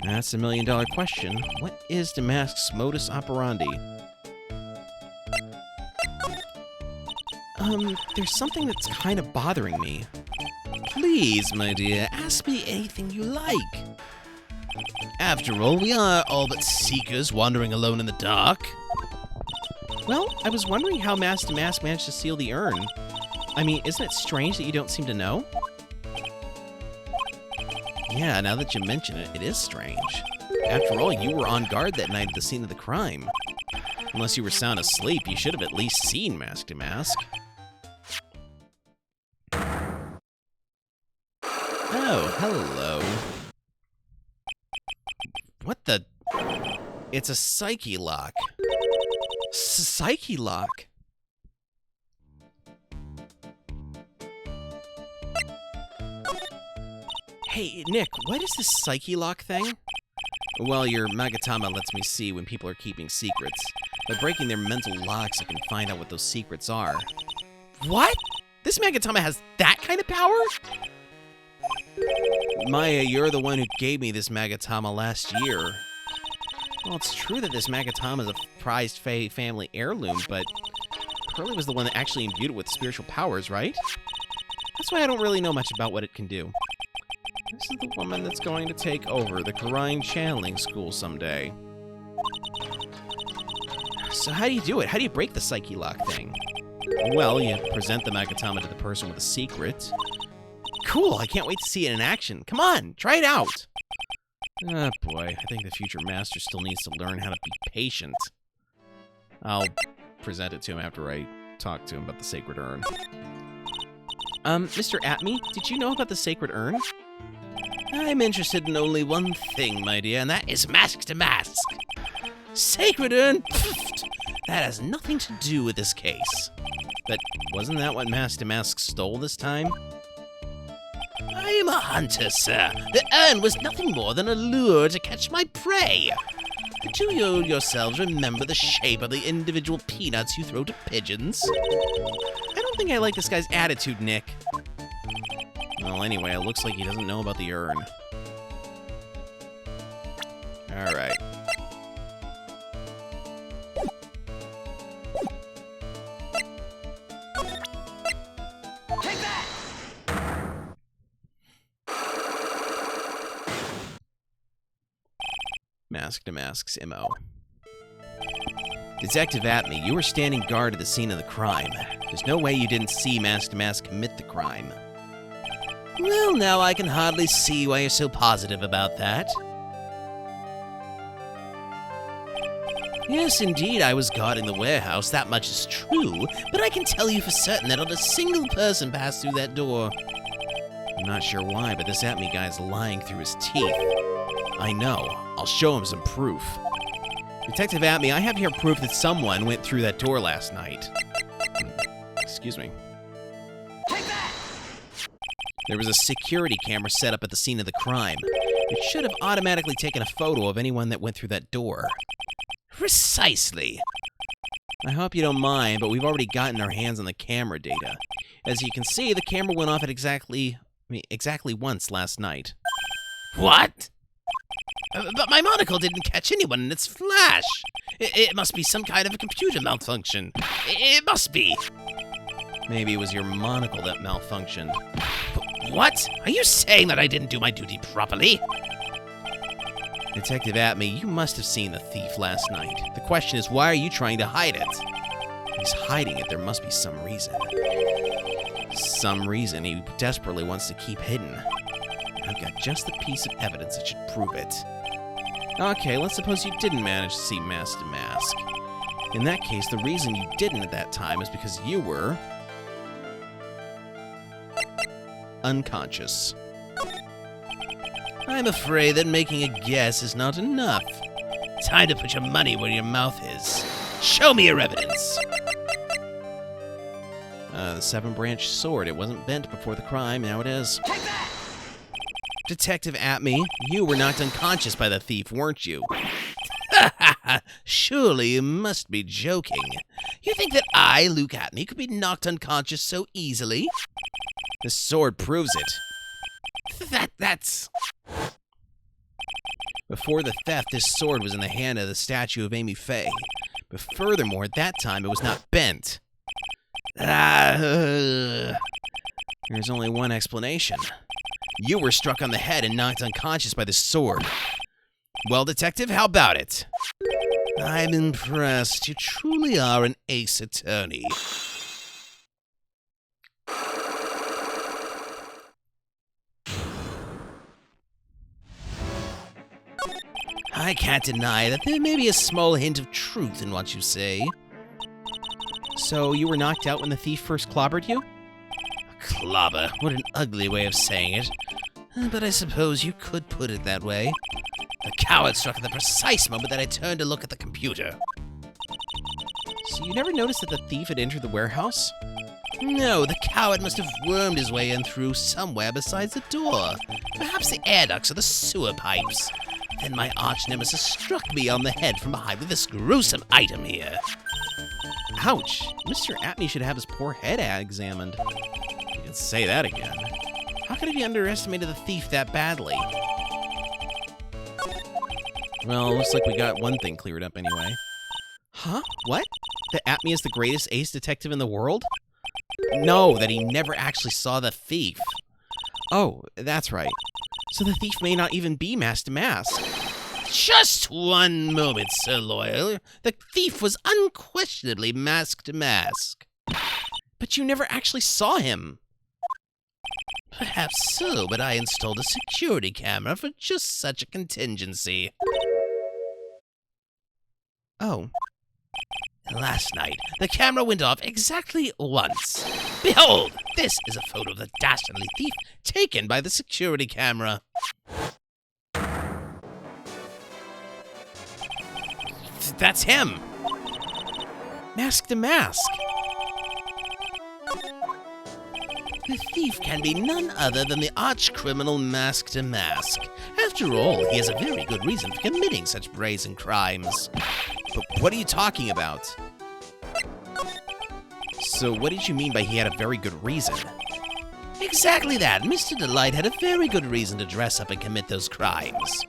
That's $1 million question. What is Damask's modus operandi? There's something that's kind of bothering me. Please, my dear, ask me anything you like. After all, we are all but seekers wandering alone in the dark. Well, I was wondering how Mask to Mask managed to steal the urn. I mean, isn't it strange that you don't seem to know? Yeah, now that you mention it, it is strange. After all, you were on guard that night at the scene of the crime. Unless you were sound asleep, you should have at least seen Mask to Mask. Oh, hello. What the? It's a psyche lock. Psyche lock? Hey, Nick, what is this psyche lock thing? Well, your Magatama lets me see when people are keeping secrets. By breaking their mental locks, I can find out what those secrets are. What? This Magatama has that kind of power? Maya, you're the one who gave me this Magatama last year. Well, it's true that this Magatama is a prized family heirloom, but Pearly was the one that actually imbued it with spiritual powers, right? That's why I don't really know much about what it can do. This is the woman that's going to take over the Karine channeling school someday. So how do you do it? How do you break the psyche lock thing? Well, you present the Magatama to the person with a secret. Cool, I can't wait to see it in action. Come on, try it out. Oh boy, I think the future master still needs to learn how to be patient. I'll present it to him after I talk to him about the sacred urn. Mr. Atme, did you know about the sacred urn? I'm interested in only one thing, my dear, and that is mask to mask. Sacred urn? Pfft, that has nothing to do with this case. But wasn't that what Mask to Mask stole this time? I am a hunter, sir. The urn was nothing more than a lure to catch my prey. Do you yourselves remember the shape of the individual peanuts you throw to pigeons? I don't think I like this guy's attitude, Nick. Well, anyway, it looks like he doesn't know about the urn. Alright. Mask to Mask's MO. Detective Atme, you were standing guard at the scene of the crime. There's no way you didn't see Mask to Mask commit the crime. Well, now I can hardly see why you're so positive about that. Yes, indeed, I was guarding the warehouse, that much is true, but I can tell you for certain that not a single person passed through that door. I'm not sure why, but this Atme guy's lying through his teeth. I know. I'll show him some proof. Detective Atme, I have here proof that someone went through that door last night. Excuse me. There was a security camera set up at the scene of the crime. It should have automatically taken a photo of anyone that went through that door. Precisely. I hope you don't mind, but we've already gotten our hands on the camera data. As you can see, the camera went off at exactly once last night. What? But my monocle didn't catch anyone in its flash. It must be some kind of a computer malfunction. It must be. Maybe it was your monocle that malfunctioned. What? Are you saying that I didn't do my duty properly? Detective Atme, you must have seen the thief last night. The question is, why are you trying to hide it? If he's hiding it, there must be some reason. Some reason he desperately wants to keep hidden. I've got just the piece of evidence that should prove it. Okay, let's suppose you didn't manage to see Mask to Mask. In that case, the reason you didn't at that time is because you were unconscious. I'm afraid that making a guess is not enough. Time to put your money where your mouth is. Show me your evidence. The 7-branch sword. It wasn't bent before the crime, now it is. Take that! Detective Atme, you were knocked unconscious by the thief, weren't you? Surely you must be joking. You think that I, Luke Atme, could be knocked unconscious so easily? This sword proves it. That's... Before the theft, this sword was in the hand of the statue of Amy Faye. But furthermore, at that time, it was not bent. There's only one explanation. You were struck on the head and knocked unconscious by the sword. Well, Detective, how about it? I'm impressed. You truly are an ace attorney. I can't deny that there may be a small hint of truth in what you say. So you were knocked out when the thief first clobbered you? Clobber? What an ugly way of saying it. But I suppose you could put it that way. The coward struck at the precise moment that I turned to look at the computer. So you never noticed that the thief had entered the warehouse? No, the coward must have wormed his way in through somewhere besides the door. Perhaps the air ducts or the sewer pipes. Then my arch-nemesis struck me on the head from behind with this gruesome item here. Ouch. Mr. Atme should have his poor head examined. You can say that again. How could he underestimated the thief that badly? Well, looks like we got one thing cleared up anyway. Huh? What? That Atme is the greatest ace detective in the world? No, that he never actually saw the thief. Oh, that's right. So the thief may not even be mask to mask. Just one moment, Sir Loyal. The thief was unquestionably mask to mask. But you never actually saw him. Perhaps so, but I installed a security camera for just such a contingency. Oh. Last night, the camera went off exactly once. Behold, this is a photo of the dastardly thief taken by the security camera. That's him! Mask to mask. The thief can be none other than the arch-criminal Mask to Mask. After all, he has a very good reason for committing such brazen crimes. But what are you talking about? So what did you mean by he had a very good reason? Exactly that. Mr. Delight had a very good reason to dress up and commit those crimes.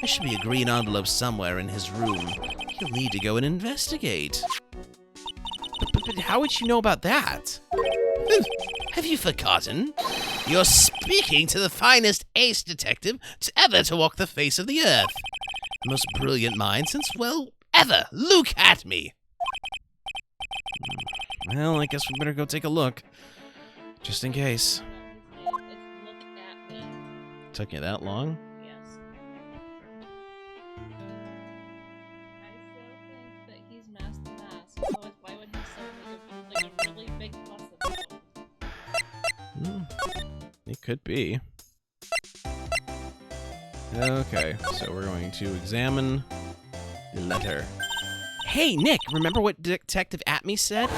There should be a green envelope somewhere in his room. He'll need to go and investigate. But how would you know about that? Have you forgotten? You're speaking to the finest ace detective to ever to walk the face of the earth. The most brilliant mind since, well, ever. Look at me. Well, I guess we better go take a look. Just in case. Look at me. Took you that long? Yes. I still think that he's mask to mask. Otherwise, why would he still make a really big fuss about it? It could be. Okay, so we're going to examine the letter. Hey, Nick, remember what Detective Atme said?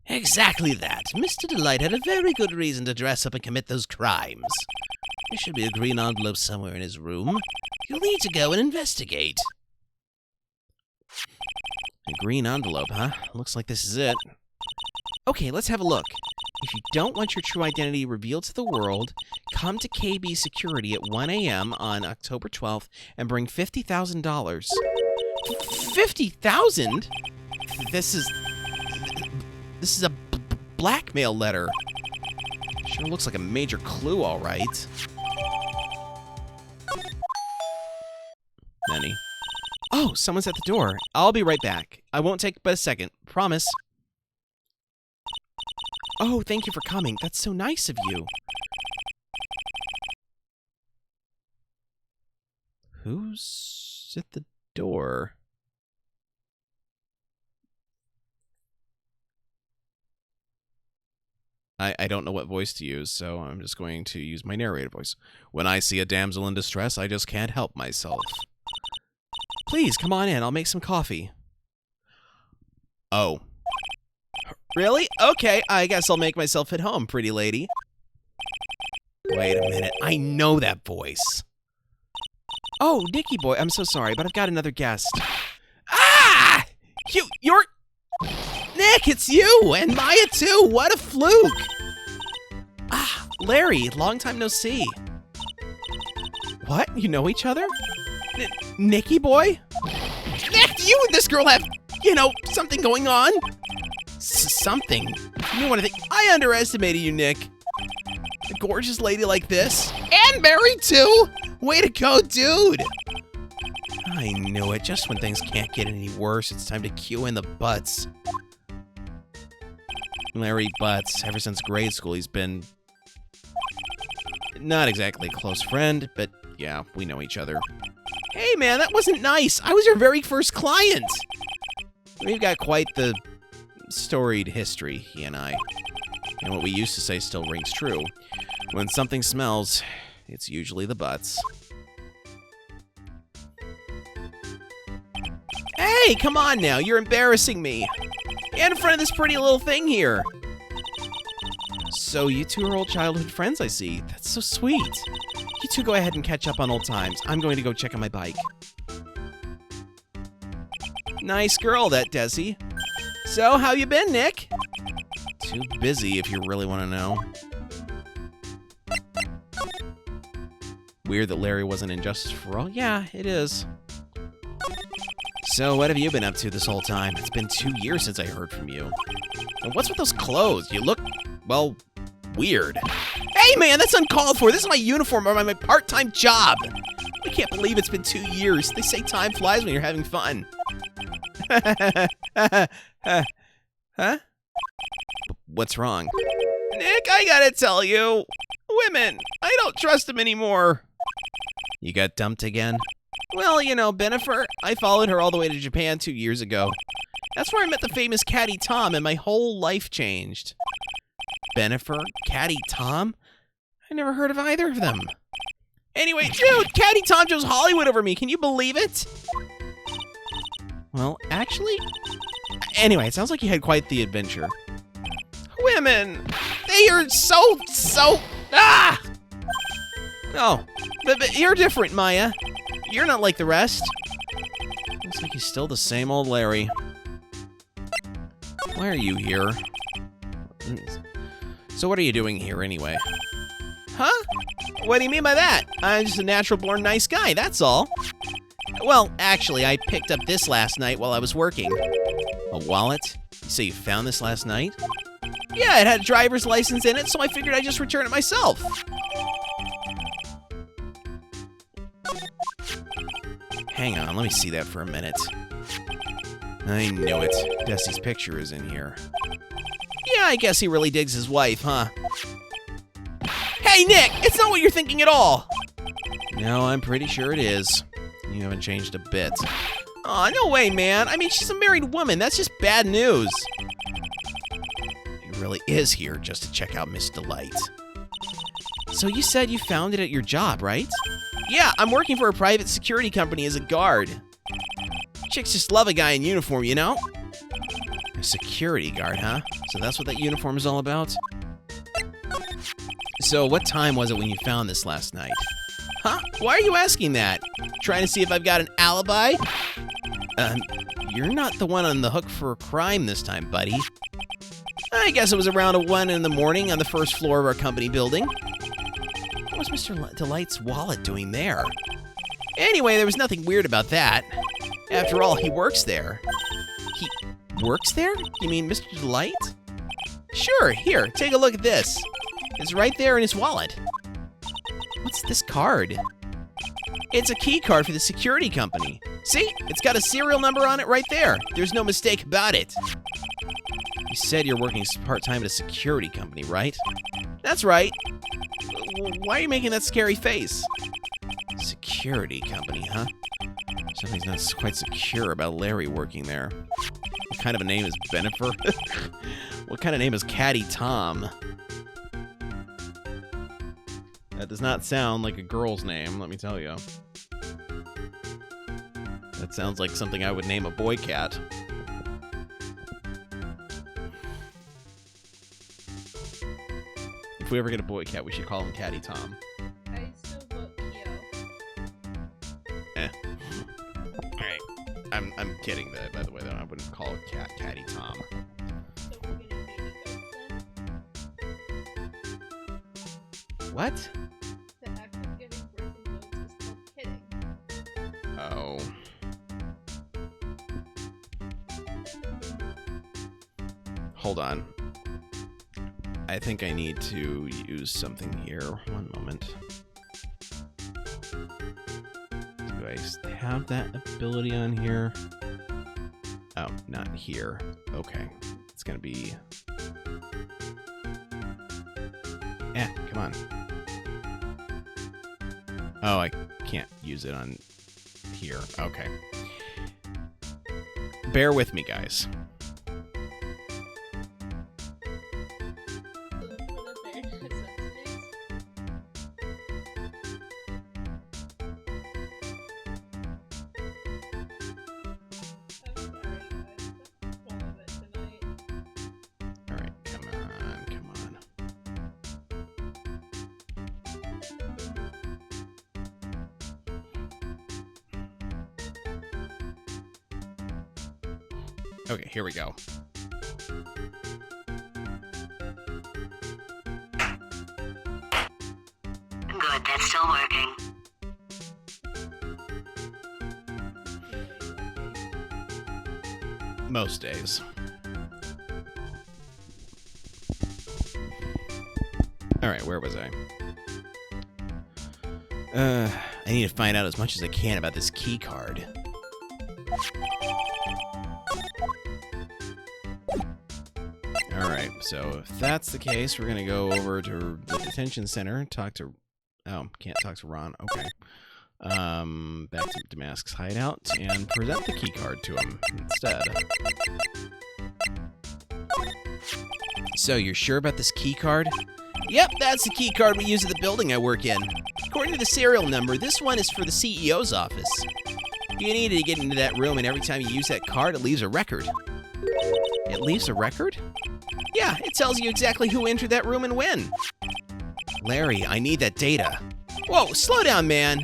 Exactly that. Mr. Delight had a very good reason to dress up and commit those crimes. There should be a green envelope somewhere in his room. You'll need to go and investigate. A green envelope, huh? Looks like this is it. Okay, let's have a look. If you don't want your true identity revealed to the world, come to KB Security at 1 a.m. on October 12th and bring $50,000. $50,000? This is a blackmail letter. Sure looks like a major clue, all right. Nanny. Oh, someone's at the door. I'll be right back. I won't take but a second. Promise. Oh, thank you for coming. That's so nice of you. Who's at the door? I don't know what voice to use, so I'm just going to use my narrator voice. When I see a damsel in distress, I just can't help myself. Please, come on in. I'll make some coffee. Oh. Really? Okay, I guess I'll make myself at home, pretty lady. Wait a minute. I know that voice. Oh, Nicky boy. I'm so sorry, but I've got another guest. Ah! You're... Nick, it's you! And Maya, too! What a fluke! Ah, Larry, long time no see. What? You know each other? Nicky boy? Nick, do you and this girl have, something going on? Something? You know what I think? I underestimated you, Nick. A gorgeous lady like this. And married, too! Way to go, dude! I knew it. Just when things can't get any worse, it's time to cue in the butts. Larry Butts. Ever since grade school, he's been not exactly a close friend, but yeah, we know each other. Hey, man, that wasn't nice. I was your very first client. We've got quite the storied history, he and I. And what we used to say still rings true. When something smells, it's usually the butts. Hey, come on now. You're embarrassing me. And in front of this pretty little thing here. So you two are old childhood friends, I see. That's so sweet. You two go ahead and catch up on old times. I'm going to go check on my bike. Nice girl, that Desi. So, how you been, Nick? Too busy, if you really want to know. Weird that Larry wasn't in Justice for All. Yeah, it is. So, what have you been up to this whole time? It's been 2 years since I heard from you. And what's with those clothes? You look, well, weird. Hey, man, that's uncalled for. This is my uniform or my part-time job. I can't believe it's been 2 years. They say time flies when you're having fun. Huh? What's wrong? Nick, I gotta tell you. Women, I don't trust them anymore. You got dumped again? Well, you know, Bennifer, I followed her all the way to Japan 2 years ago. That's where I met the famous Caddy Tom, and my whole life changed. Bennifer? Caddy Tom? I never heard of either of them. Anyway, dude, Caddy Tom chose Hollywood over me. Can you believe it? Well, actually... Anyway, it sounds like you had quite the adventure. Women! They are so... Ah! Oh, but you're different, Maya. You're not like the rest. Looks like he's still the same old Larry. Why are you here? So what are you doing here, anyway? Huh? What do you mean by that? I'm just a natural-born nice guy, that's all. Well, actually, I picked up this last night while I was working. A wallet? You say you found this last night? Yeah, it had a driver's license in it, so I figured I'd just return it myself. Hang on, let me see that for a minute. I knew it. Desi's picture is in here. Yeah, I guess he really digs his wife, huh? Hey, Nick! It's not what you're thinking at all! No, I'm pretty sure it is. You haven't changed a bit. Aw, no way, man. I mean, she's a married woman. That's just bad news. He really is here just to check out Miss Delight. So you said you found it at your job, right? Yeah, I'm working for a private security company as a guard. Chicks just love a guy in uniform, you know? A security guard, huh? So that's what that uniform is all about? So what time was it when you found this last night? Huh? Why are you asking that? Trying to see if I've got an alibi? You're not the one on the hook for a crime this time, buddy. I guess it was around 1 in the morning on the first floor of our company building. What was Mr. Delight's wallet doing there? Anyway, there was nothing weird about that. After all, he works there. He works there? You mean Mr. Delight? Sure, here, take a look at this. It's right there in his wallet. What's this card? It's a key card for the security company. See? It's got a serial number on it right there. There's no mistake about it. You said you're working part-time at a security company, right? That's right. Why are you making that scary face? Security company, huh? Something's not quite secure about Larry working there. What kind of a name is Bennifer? What kind of name is Caddy Tom? That does not sound like a girl's name, let me tell you. That sounds like something I would name a boy cat. If we ever get a boy cat, we should call him Caddy Tom. I still vote Kyo. Alright. I'm kidding, by the way, though. I wouldn't call a cat Caddy Tom. So we're getting baby goats then? What? The act of giving birth to goats is called kidding. Oh. Hold on. I think I need to use something here. One moment. Do I have that ability on here? Oh, not here. Okay. It's gonna be... Yeah, come on. Oh, I can't use it on here. Okay. Bear with me, guys. Alright, come on, come on. Okay, here we go. Good, that's still working. Most days. Alright, where was I? I need to find out as much as I can about this key card. Alright, so if that's the case, we're gonna go over to the detention center, talk to... Oh, can't talk to Ron. Okay. Back to Damask's hideout, and present the key card to him instead. So, you're sure about this key card? Yep, that's the key card we use at the building I work in. According to the serial number, this one is for the CEO's office. You need to get into that room, and every time you use that card, it leaves a record. It leaves a record? Yeah, it tells you exactly who entered that room and when. Larry, I need that data. Whoa, slow down, man.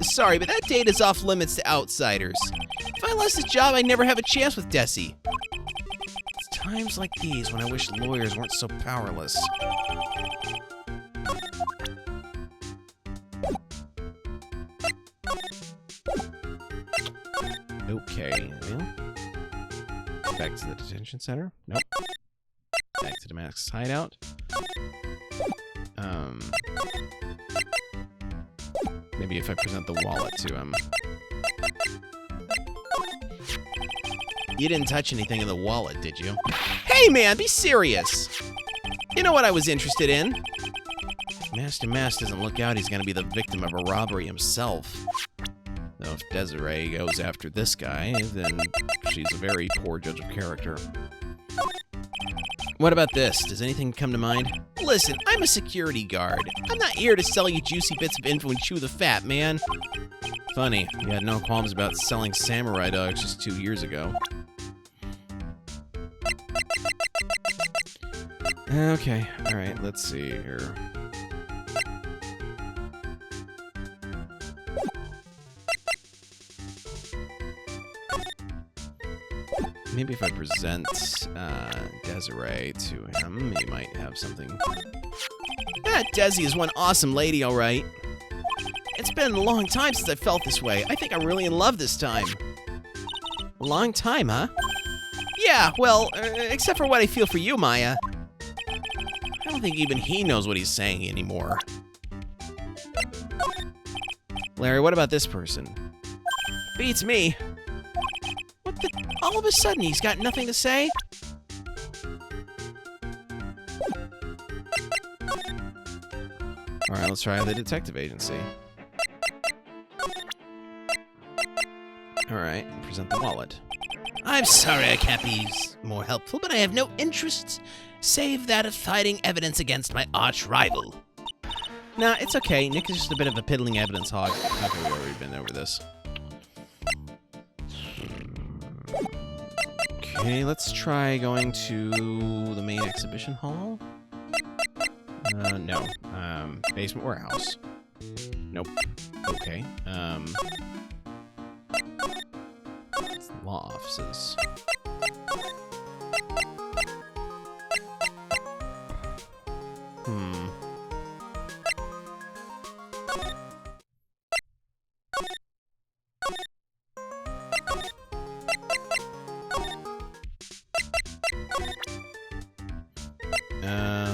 Sorry, but that data's off limits to outsiders. If I lost this job, I'd never have a chance with Desi. It's times like these when I wish lawyers weren't so powerless. Okay, well, back to the detention center. Nope. Back to Damask's hideout. Maybe if I present the wallet to him. You didn't touch anything in the wallet, did you? Hey, man, be serious! You know what I was interested in? If Master Mass doesn't look out, he's gonna be the victim of a robbery himself. Though if Desiree goes after this guy, then she's a very poor judge of character. What about this? Does anything come to mind? Listen, I'm a security guard. I'm not here to sell you juicy bits of info and chew the fat, man. Funny, you had no qualms about selling samurai dogs just 2 years ago. Okay, alright, let's see here. Maybe if I present Desiree to him, he might have something. That Desi is one awesome lady, all right. It's been a long time since I felt this way. I think I'm really in love this time. A long time, huh? Yeah, well, except for what I feel for you, Maya. I don't think even he knows what he's saying anymore. Larry, what about this person? Beats me. What the? All of a sudden, he's got nothing to say? Alright, let's try the detective agency. Alright, present the wallet. I'm sorry I can't be more helpful, but I have no interest save that of finding evidence against my arch rival. Nah, it's okay. Nick is just a bit of a piddling evidence hog. Okay, we've already been over this. Okay, let's try going to the main exhibition hall. No. Basement warehouse. Nope. Okay. Law offices.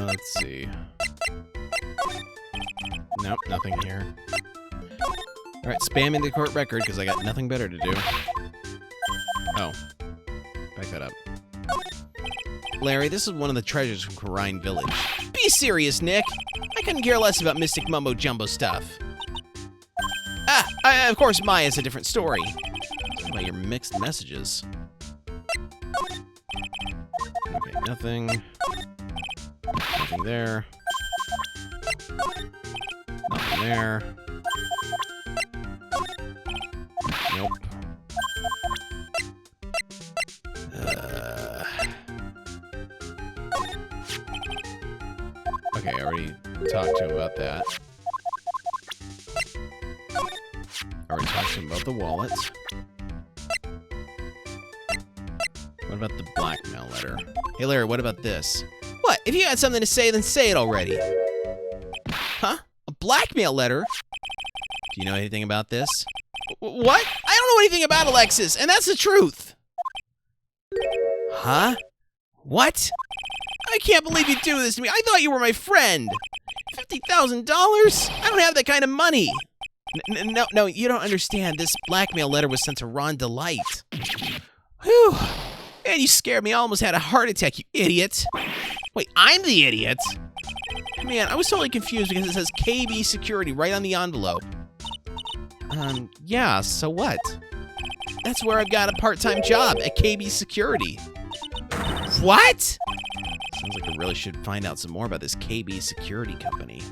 Let's see. Nope, nothing here. Alright, spamming the court record because I got nothing better to do. Oh. Back that up. Larry, this is one of the treasures from Karine Village. Be serious, Nick! I couldn't care less about Mystic Mumbo Jumbo stuff. Of course, Maya's a different story. What about your mixed messages? Okay, nothing. Nothing there. Nothing there. Nope. Okay, I already talked to him about that. I already talked to him about the wallet. What about the blackmail letter? Hey, Larry, what about this? What? If you had something to say, then say it already. Huh? A blackmail letter? Do you know anything about this? What? I don't know anything about Alexis, and that's the truth. Huh? What? I can't believe you'd do this to me. I thought you were my friend. $50,000? I don't have that kind of money. No, you don't understand. This blackmail letter was sent to Ron Delight. Whew. Man, you scared me. I almost had a heart attack, you idiot. Wait, I'm the idiot? Man, I was totally confused because it says KB Security right on the envelope. Yeah, so what? That's where I've got a part-time job, at KB Security. What? Sounds like I really should find out some more about this KB Security company.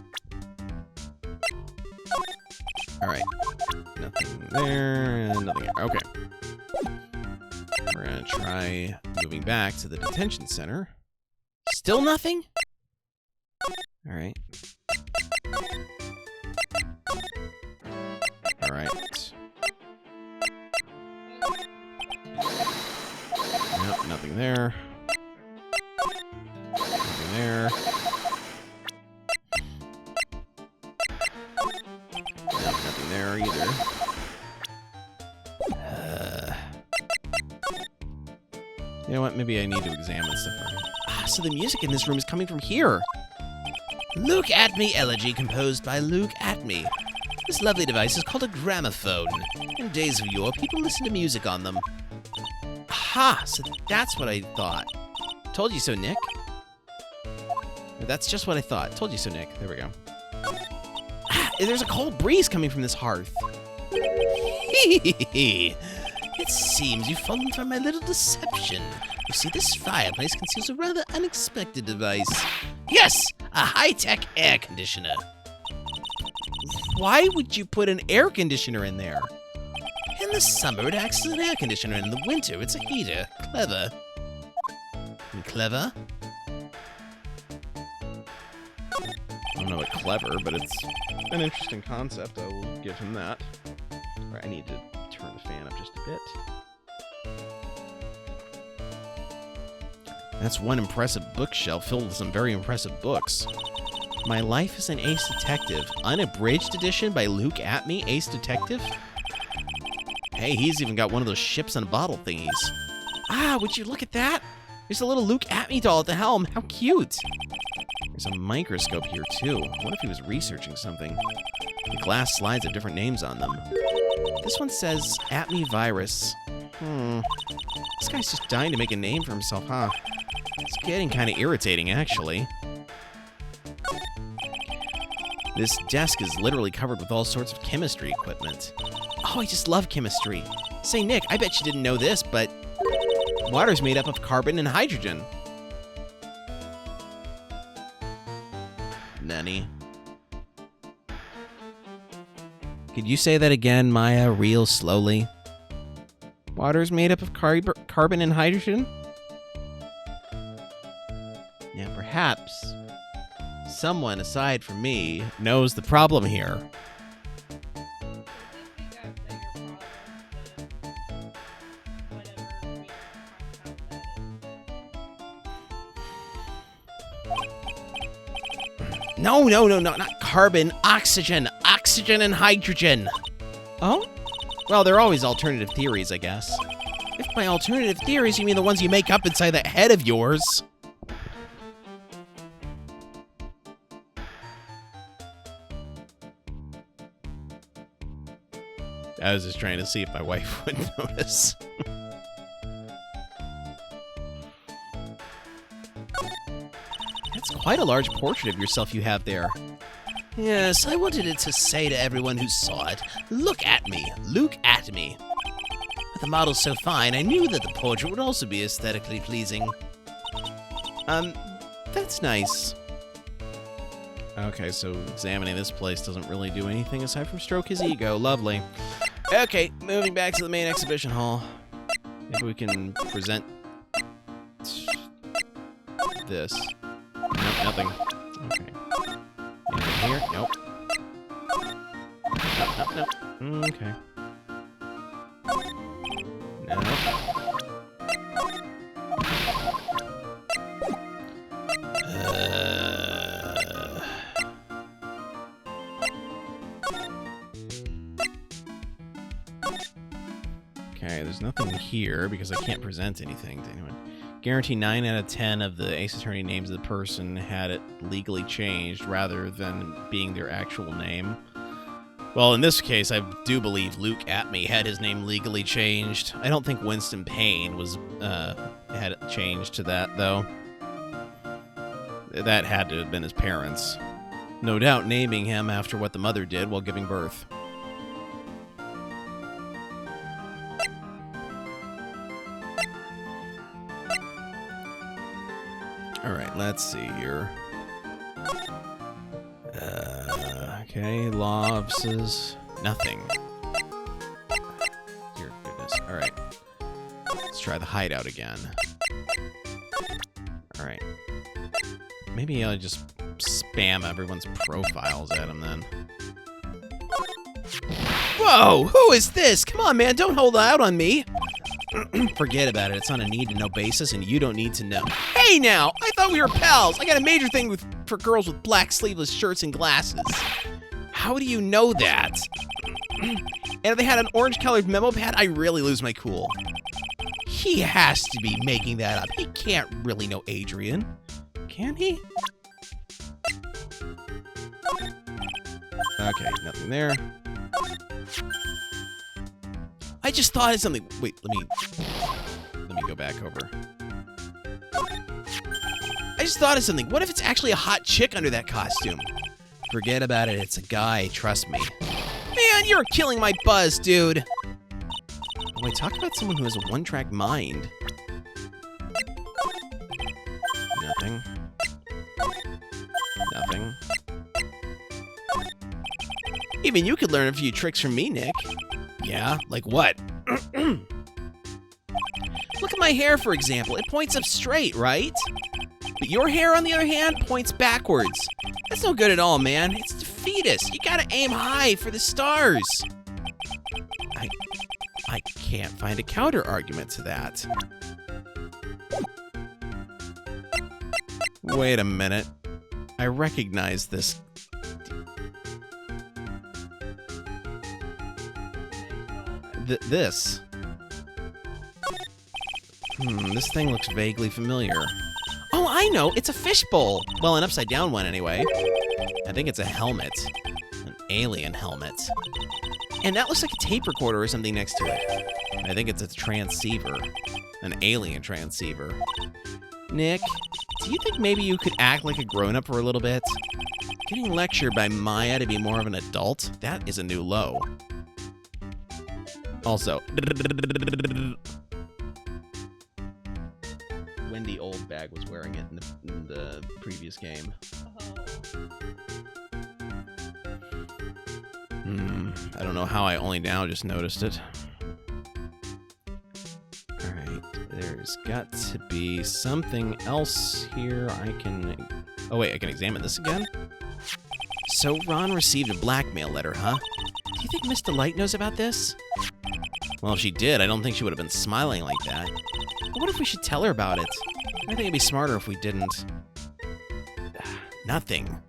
Alright. Nothing there, nothing there. Okay. We're gonna try moving back to the detention center. Still nothing? Alright. Alright. Nope, nothing there. Nothing there. Nope, nothing there either. You know what? Maybe I need to examine stuff. So the music in this room is coming from here. Look at Me elegy composed by Luke Atme. This lovely device is called a gramophone. In days of yore, people listened to music on them. Aha! So that's what I thought. Told you so, Nick. That's just what I thought. Told you so, Nick. There we go. There's a cold breeze coming from this hearth. It seems you've fallen for my little deception. You see, this fireplace conceals a rather unexpected device. Yes! A high-tech air conditioner. Why would you put an air conditioner in there? In the summer, it acts as an air conditioner. In the winter, it's a heater. Clever. Clever? I don't know what clever, but it's an interesting concept. I will give him that. All right, I need to turn the fan up just a bit. That's one impressive bookshelf filled with some very impressive books. My Life as an Ace Detective, unabridged edition by Luke Atme, Ace Detective. Hey, he's even got one of those ships on a bottle thingies. Ah, would you look at that? There's a little Luke Atme doll at the helm. How cute. There's a microscope here, too. What if he was researching something? The glass slides have different names on them. This one says Atme Virus. This guy's just dying to make a name for himself, huh? It's getting kind of irritating, actually. This desk is literally covered with all sorts of chemistry equipment. Oh, I just love chemistry. Say, Nick, I bet you didn't know this, but water's made up of carbon and hydrogen. Nanny. Could you say that again, Maya, real slowly? Water's made up of carbon and hydrogen? Now, perhaps someone aside from me knows the problem here. No, not carbon, oxygen and hydrogen. Oh? Well, there are always alternative theories, I guess. If by alternative theories you mean the ones you make up inside that head of yours. I was just trying to see if my wife would notice. That's quite a large portrait of yourself you have there. Yes, I wanted it to say to everyone who saw it, look at me, Luke at me. With the model so fine, I knew that the portrait would also be aesthetically pleasing. That's nice. Okay, so examining this place doesn't really do anything aside from stroke his ego. Lovely. Okay, moving back to the main exhibition hall. Maybe we can present this. Nope, nothing. Okay. Anything here? Nope. Nope. Okay. No. there's nothing here because I can't present anything to anyone. Guarantee 9 out of 10 of the Ace Attorney names of the person had it legally changed rather than being their actual name. Well, in this case, I do believe Luke Atme had his name legally changed. I don't think Winston Payne was had it changed to that, though. That had to have been his parents. No doubt naming him after what the mother did while giving birth. Alright, let's see here. Okay, law offices. Nothing. Dear goodness. Alright. Let's try the hideout again. Alright. Maybe I'll just spam everyone's profiles at him then. Whoa! Who is this? Come on, man, don't hold out on me! Forget about it. It's on a need-to-know basis, and you don't need to know. Hey, now! I thought we were pals! I got a major thing for girls with black sleeveless shirts and glasses. How do you know that? And if they had an orange-colored memo pad, I really lose my cool. He has to be making that up. He can't really know Adrian. Can he? Okay, nothing there. I just thought of something. Wait, Let me go back over. I just thought of something. What if it's actually a hot chick under that costume? Forget about it. It's a guy. Trust me. Man, you're killing my buzz, dude. Oh, wait, talk about someone who has a one-track mind. Nothing. Nothing. Even you could learn a few tricks from me, Nick. Yeah? Like what? Look at my hair, for example. It points up straight, right? But your hair, on the other hand, points backwards. That's no good at all, man. It's defeatist. You gotta aim high for the stars. I can't find a counter-argument to that. Wait a minute. I recognize this. This. This thing looks vaguely familiar. Oh, I know. It's a fishbowl. Well, an upside-down one, anyway. I think it's a helmet. An alien helmet. And that looks like a tape recorder or something next to it. I think it's a transceiver. An alien transceiver. Nick, do you think maybe you could act like a grown-up for a little bit? Getting lectured by Maya to be more of an adult? That is a new low. Also, Wendy Oldbag was wearing it in the previous game. I don't know how I only now just noticed it. Alright, there's got to be something else here I can... Oh wait, I can examine this again? So Ron received a blackmail letter, huh? Do you think Miss Delight knows about this? Well, if she did, I don't think she would have been smiling like that. But what if we should tell her about it? I think it'd be smarter if we didn't. Nothing.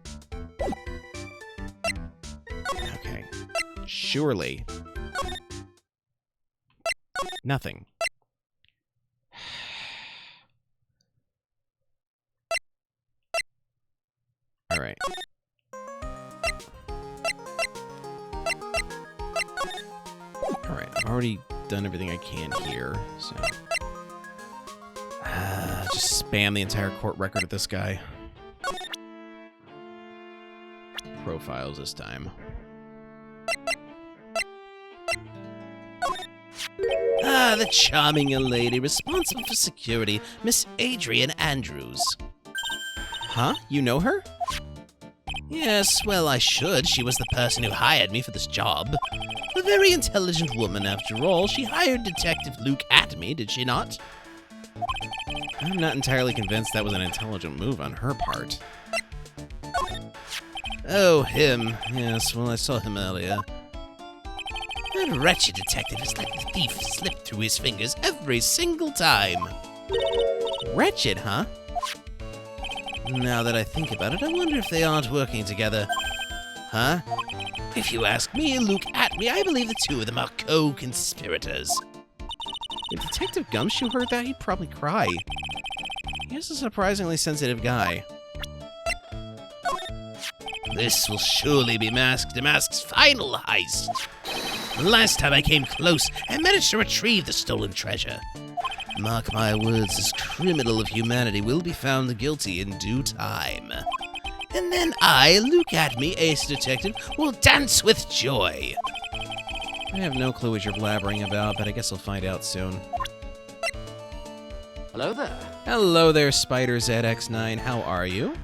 Okay. Surely. Nothing. All right. All right. I've already done everything I can here, so just spam the entire court record at this guy. Profiles this time. Ah, the charming young lady responsible for security, Miss Adrian Andrews. Huh? You know her? Yes, well, I should. She was the person who hired me for this job. A very intelligent woman, after all. She hired Detective Luke Atme, did she not? I'm not entirely convinced that was an intelligent move on her part. Oh, him. Yes, well, I saw him earlier. That wretched detective has let the thief slip through his fingers every single time. Wretched, huh? Now that I think about it, I wonder if they aren't working together. Huh? If you ask me, Luke Atme, I believe the two of them are co-conspirators. If Detective Gumshoe heard that, he'd probably cry. He's a surprisingly sensitive guy. This will surely be Mask to Mask's final heist. Last time I came close, I managed to retrieve the stolen treasure. Mark my words, this criminal of humanity will be found guilty in due time. And then I, look at me, Ace Detective, will dance with joy. I have no clue what you're blabbering about, but I guess I'll find out soon. Hello there. Hello there, Spider ZX9. How are you?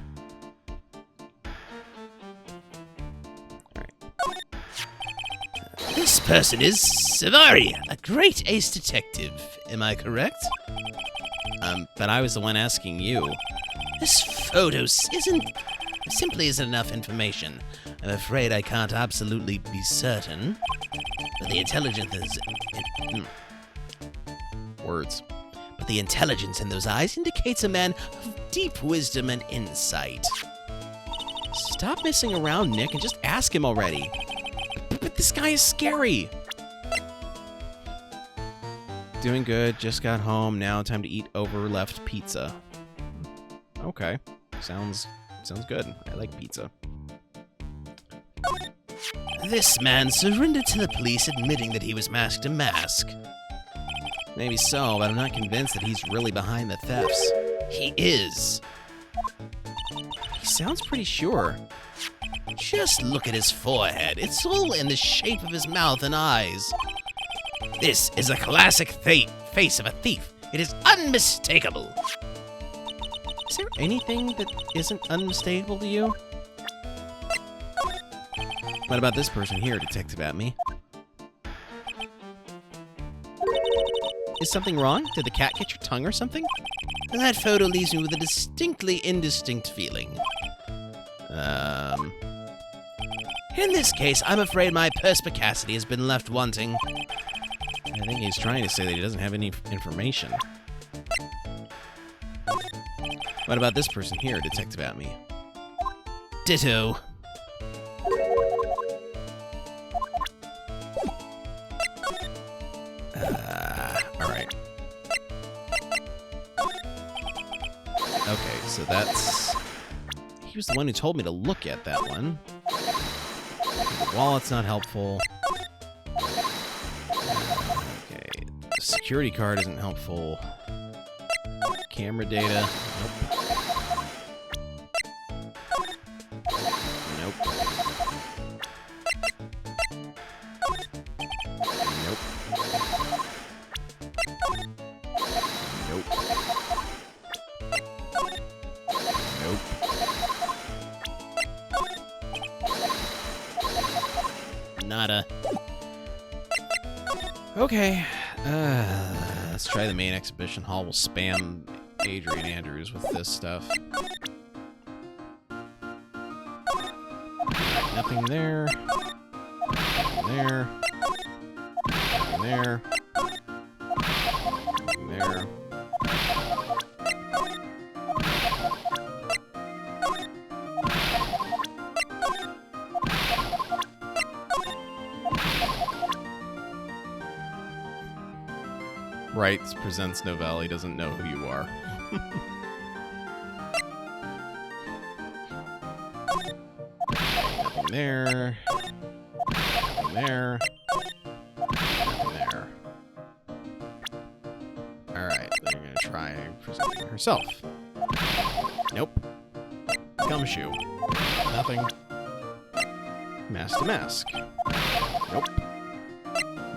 This person is Savari, a great ace detective. Am I correct? But I was the one asking you. This photo simply isn't enough information. I'm afraid I can't absolutely be certain. But the intelligence is... Words. But the intelligence in those eyes indicates a man of deep wisdom and insight. Stop messing around, Nick, and just ask him already. But this guy is scary. Doing good, just got home, now time to eat overleft pizza. Okay, sounds good. I like pizza. This man surrendered to the police admitting that he was Mask to Mask. Maybe so, but I'm not convinced that he's really behind the thefts. He is. He sounds pretty sure. Just look at his forehead. It's all in the shape of his mouth and eyes. This is a classic face of a thief. It is unmistakable. Is there anything that isn't unmistakable to you? What about this person here, Detective Atme? Is something wrong? Did the cat get your tongue or something? That photo leaves me with a distinctly indistinct feeling. In this case, I'm afraid my perspicacity has been left wanting. I think he's trying to say that he doesn't have any information. What about this person here, Detective Atme? Ditto. Alright. Okay, so that's... He was the one who told me to look at that one. The wallet's not helpful. Okay, the security card isn't helpful. Camera data. Nope. Nope. Nope. Nope. Nada. Okay. Let's try the main exhibition hall. We'll spam Adrian Andrews with this stuff. Nothing there. Nothing there. Nothing there. Nothing there. Wright presents Novelle. He doesn't know who you are. Nothing there. Nothing there. Nothing there. Alright, then you're gonna try presenting herself. Nope. Gumshoe. Nothing. Mask to Mask. Nope.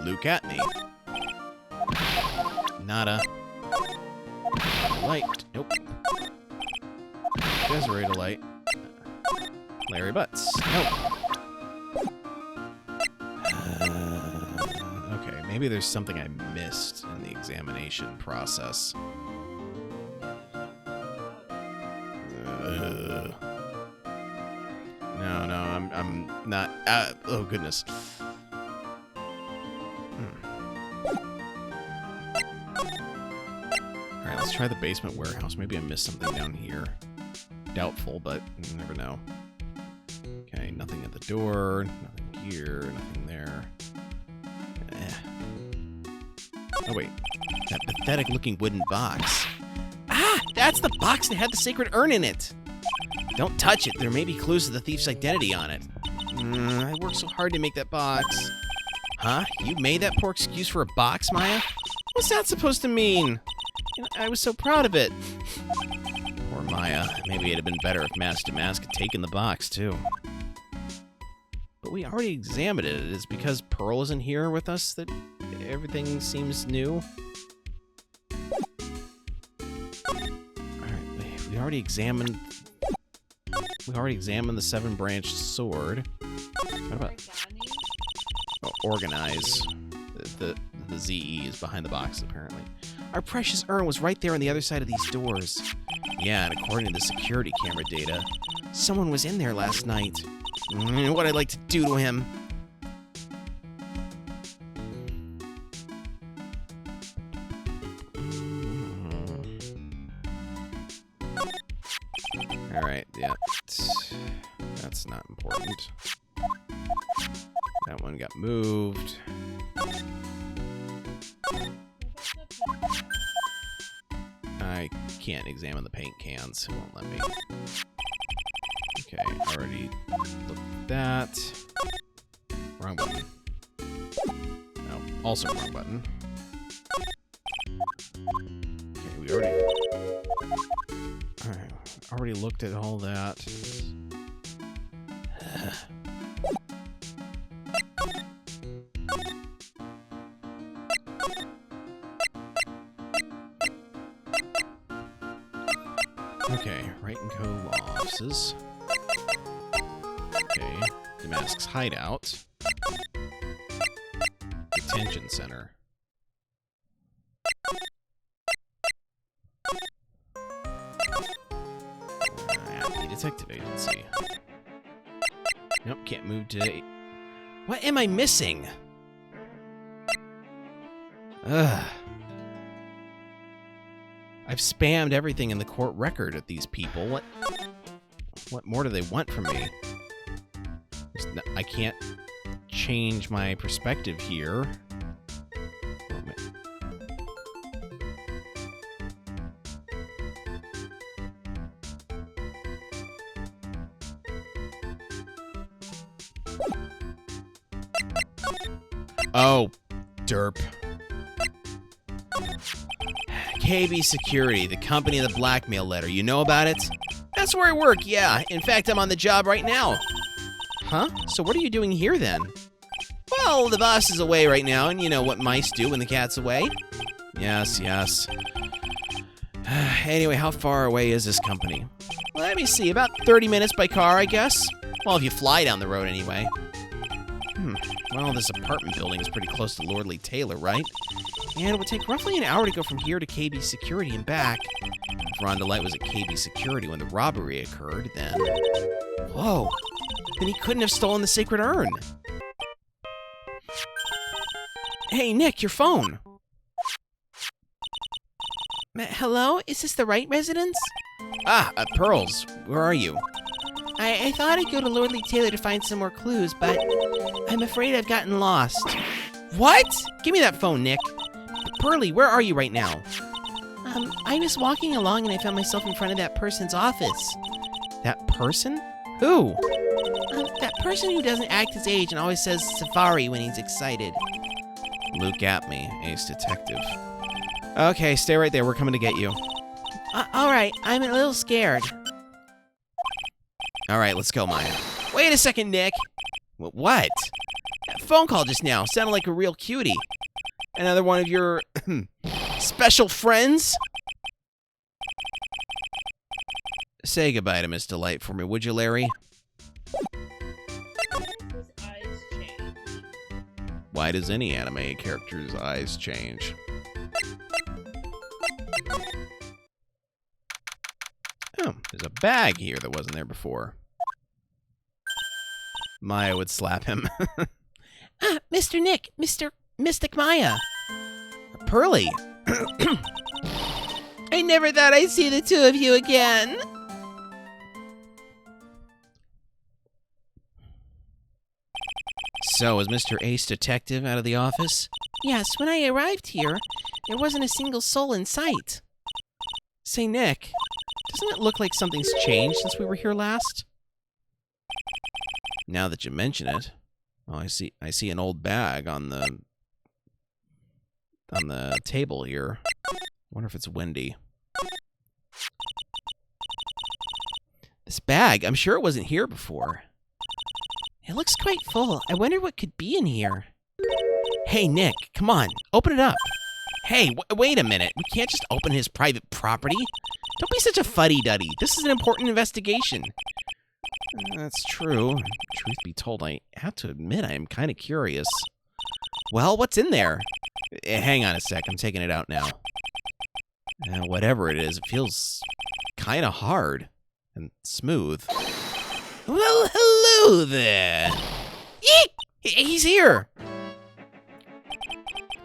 Luke at me. Nada. Light. Nope. Desiree to light. Larry Butts. Nope. Okay, maybe there's something I missed in the examination process. No, I'm not. Oh goodness. Alright, let's try the basement warehouse. Maybe I missed something down here. Doubtful, but you never know. Okay, nothing at the door, nothing here, nothing there. Oh, wait. That pathetic-looking wooden box. Ah! That's the box that had the sacred urn in it! Don't touch it. There may be clues to the thief's identity on it. I worked so hard to make that box. Huh? You made that poor excuse for a box, Maya? What's that supposed to mean? I was so proud of it. Poor Maya. Maybe it'd have been better if Mask to Mask had taken the box, too. But we already examined it. It's because Pearl isn't here with us that everything seems new. Alright, we already examined... We already examined the 7-branched sword. What about... Oh, organize. The ZE is behind the box, apparently. Our precious urn was right there on the other side of these doors. Yeah, and according to the security camera data, someone was in there last night. What'd I like to do to him? Alright, yeah. That's not important. That one got moved. I can't examine the paint cans. It won't let me. Okay, already looked at that. Wrong button. No, also wrong button. Okay, we already... Already looked at all that. Okay, Wright & Co. Law Offices. Okay, Damask's Hideout. Detention Center. The Detective Agency. Nope, can't move to... What am I missing? Ugh. I've spammed everything in the court record at these people. What more do they want from me? I can't change my perspective here. Oh, derp. KB Security, the company of the blackmail letter. You know about it? That's where I work, yeah. In fact, I'm on the job right now. Huh? So what are you doing here, then? Well, the boss is away right now, and you know what mice do when the cat's away. Yes, yes. Anyway, how far away is this company? Let me see, about 30 minutes by car, I guess? Well, if you fly down the road anyway. Well, this apartment building is pretty close to Lordly Taylor, right? And it would take roughly an hour to go from here to KB Security and back. If Rhonda Light was at KB Security when the robbery occurred, then... Whoa! Then he couldn't have stolen the sacred urn! Hey, Nick, your phone! Hello? Is this the Wright residence? Ah, Pearls. Where are you? I thought I'd go to Lordly Taylor to find some more clues, but I'm afraid I've gotten lost. What? Give me that phone, Nick. Pearly, where are you right now? I was walking along and I found myself in front of that person's office. That person? Who? That person who doesn't act his age and always says safari when he's excited. Look at me, Ace Detective. Okay, stay right there. We're coming to get you. Alright, I'm a little scared. Alright, let's go, Maya. Wait a second, Nick! What? That phone call just now sounded like a real cutie. Another one of your... special friends? Say goodbye to Miss Delight for me, would you, Larry? His eyes change. Why does any anime character's eyes change? Oh, there's a bag here that wasn't there before. Maya would slap him. Mr. Nick, Mr. Mystic Maya. Pearly! I never thought I'd see the two of you again. So, is Mr. Ace Detective out of the office? Yes, when I arrived here, there wasn't a single soul in sight. Say, Nick, doesn't it look like something's changed since we were here last? Now that you mention it, oh, I see an old bag on the table here. Wonder if it's Wendy. This bag, I'm sure it wasn't here before. It looks quite full. I wonder what could be in here. Hey, Nick, come on, open it up. Hey, wait a minute. We can't just open his private property. Don't be such a fuddy-duddy. This is an important investigation. That's true. Truth be told, I have to admit I am kind of curious. Well, what's in there? Hang on a sec. I'm taking it out now. Whatever it is, it feels kind of hard and smooth. Well, hello there. Eek! He's here.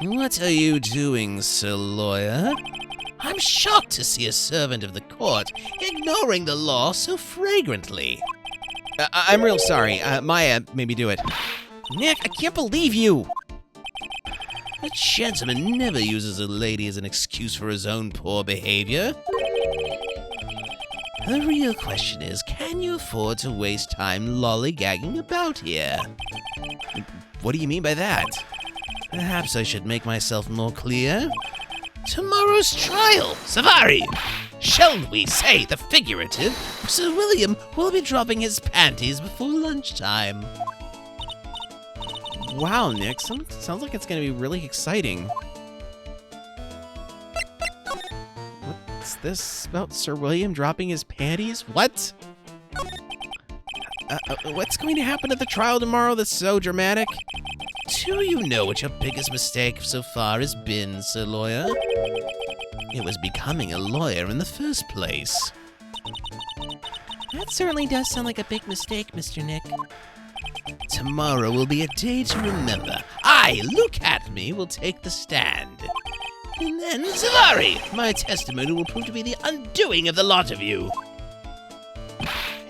What are you doing, Sir Lawyer? I'm shocked to see a servant of the court ignoring the law so flagrantly. I'm real sorry. Maya made me do it. Nick, I can't believe you! A gentleman never uses a lady as an excuse for his own poor behavior. The real question is, can you afford to waste time lollygagging about here? What do you mean by that? Perhaps I should make myself more clear. Tomorrow's trial, Savari! Shall we say the figurative? Sir William will be dropping his panties before lunchtime. Wow, Nick, sounds like it's going to be really exciting. What's this about Sir William dropping his panties? What? What's going to happen at the trial tomorrow that's so dramatic? Do you know what your biggest mistake so far has been, Sir Lawyer? It was becoming a lawyer in the first place. That certainly does sound like a big mistake, Mr. Nick. Tomorrow will be a day to remember. I, Look At Me, will take the stand. And then, Zavari, my testimony will prove to be the undoing of the lot of you.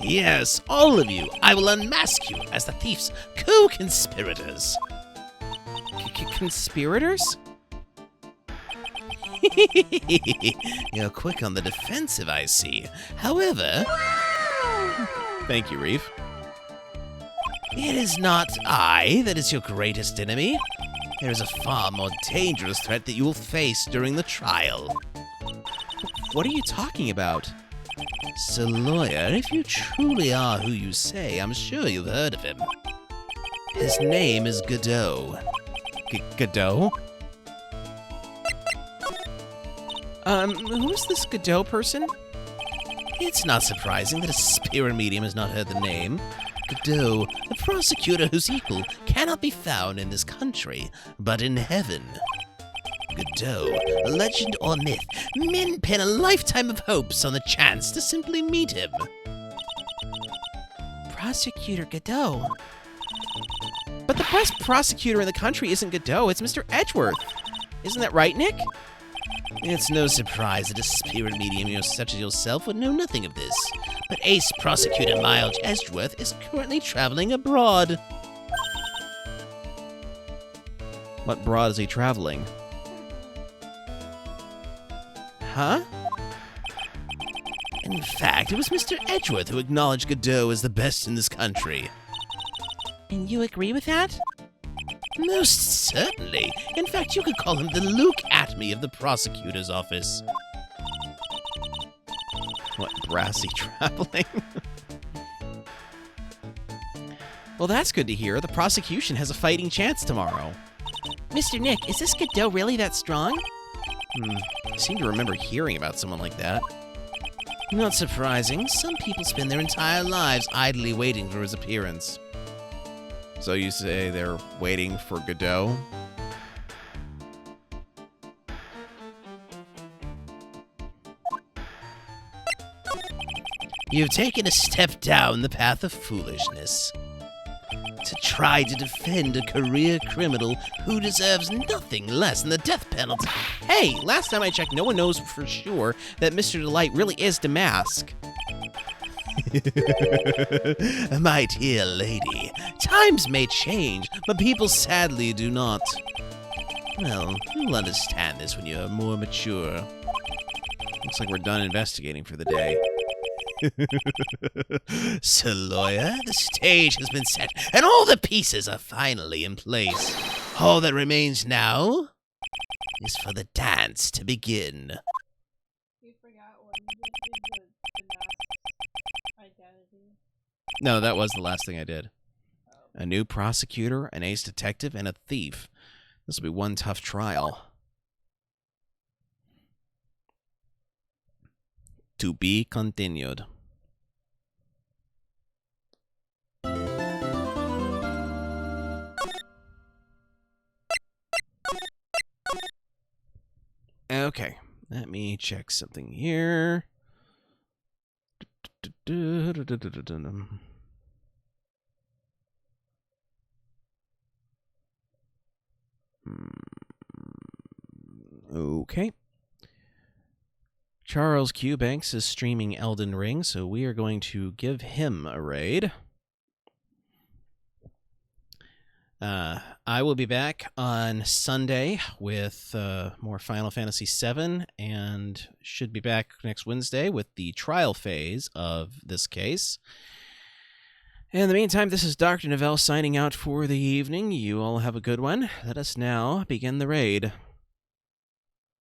Yes, all of you. I will unmask you as the thief's co-conspirators. Conspirators? You're quick on the defensive, I see. However... Thank you, Reeve. It is not I that is your greatest enemy. There is a far more dangerous threat that you will face during the trial. What are you talking about? Sir Lawyer, if you truly are who you say, I'm sure you've heard of him. His name is Godot. Godot? Who's this Godot person? It's not surprising that a spirit medium has not heard the name. Godot, a prosecutor whose equal cannot be found in this country, but in heaven. Godot, legend or myth, men pin a lifetime of hopes on the chance to simply meet him. Prosecutor Godot? But the best prosecutor in the country isn't Godot, it's Mr. Edgeworth. Isn't that right, Nick? It's no surprise that a spirit medium such as yourself would know nothing of this. But Ace Prosecutor Miles Edgeworth is currently traveling abroad. What broad is he traveling? Huh? In fact, it was Mr. Edgeworth who acknowledged Godot as the best in this country. And you agree with that? Most certainly. In fact, you could call him the Look At Me of the prosecutor's office. What, brassy traveling? Well, that's good to hear. The prosecution has a fighting chance tomorrow. Mr. Nick, is this Godot really that strong? I seem to remember hearing about someone like that. Not surprising. Some people spend their entire lives idly waiting for his appearance. So you say they're waiting for Godot? You've taken a step down the path of foolishness. To try to defend a career criminal who deserves nothing less than the death penalty. Hey, last time I checked, no one knows for sure that Mr. Delight really is Damask. My dear lady, times may change, but people sadly do not. Well, you'll understand this when you're more mature. Looks like we're done investigating for the day. Sir Lawyer, the stage has been set, and all the pieces are finally in place. All that remains now is for the dance to begin. You forgot what you did the mask identity. No, that was the last thing I did. A new prosecutor, an ace detective, and a thief. This will be one tough trial. To be continued. Okay, let me check something here. Okay. Charles Q. Banks is streaming Elden Ring, so we are going to give him a raid. I will be back on Sunday with more Final Fantasy VII, and should be back next Wednesday with the trial phase of this case. In the meantime, this is Dr. Novelle signing out for the evening. You all have a good one. Let us now begin the raid.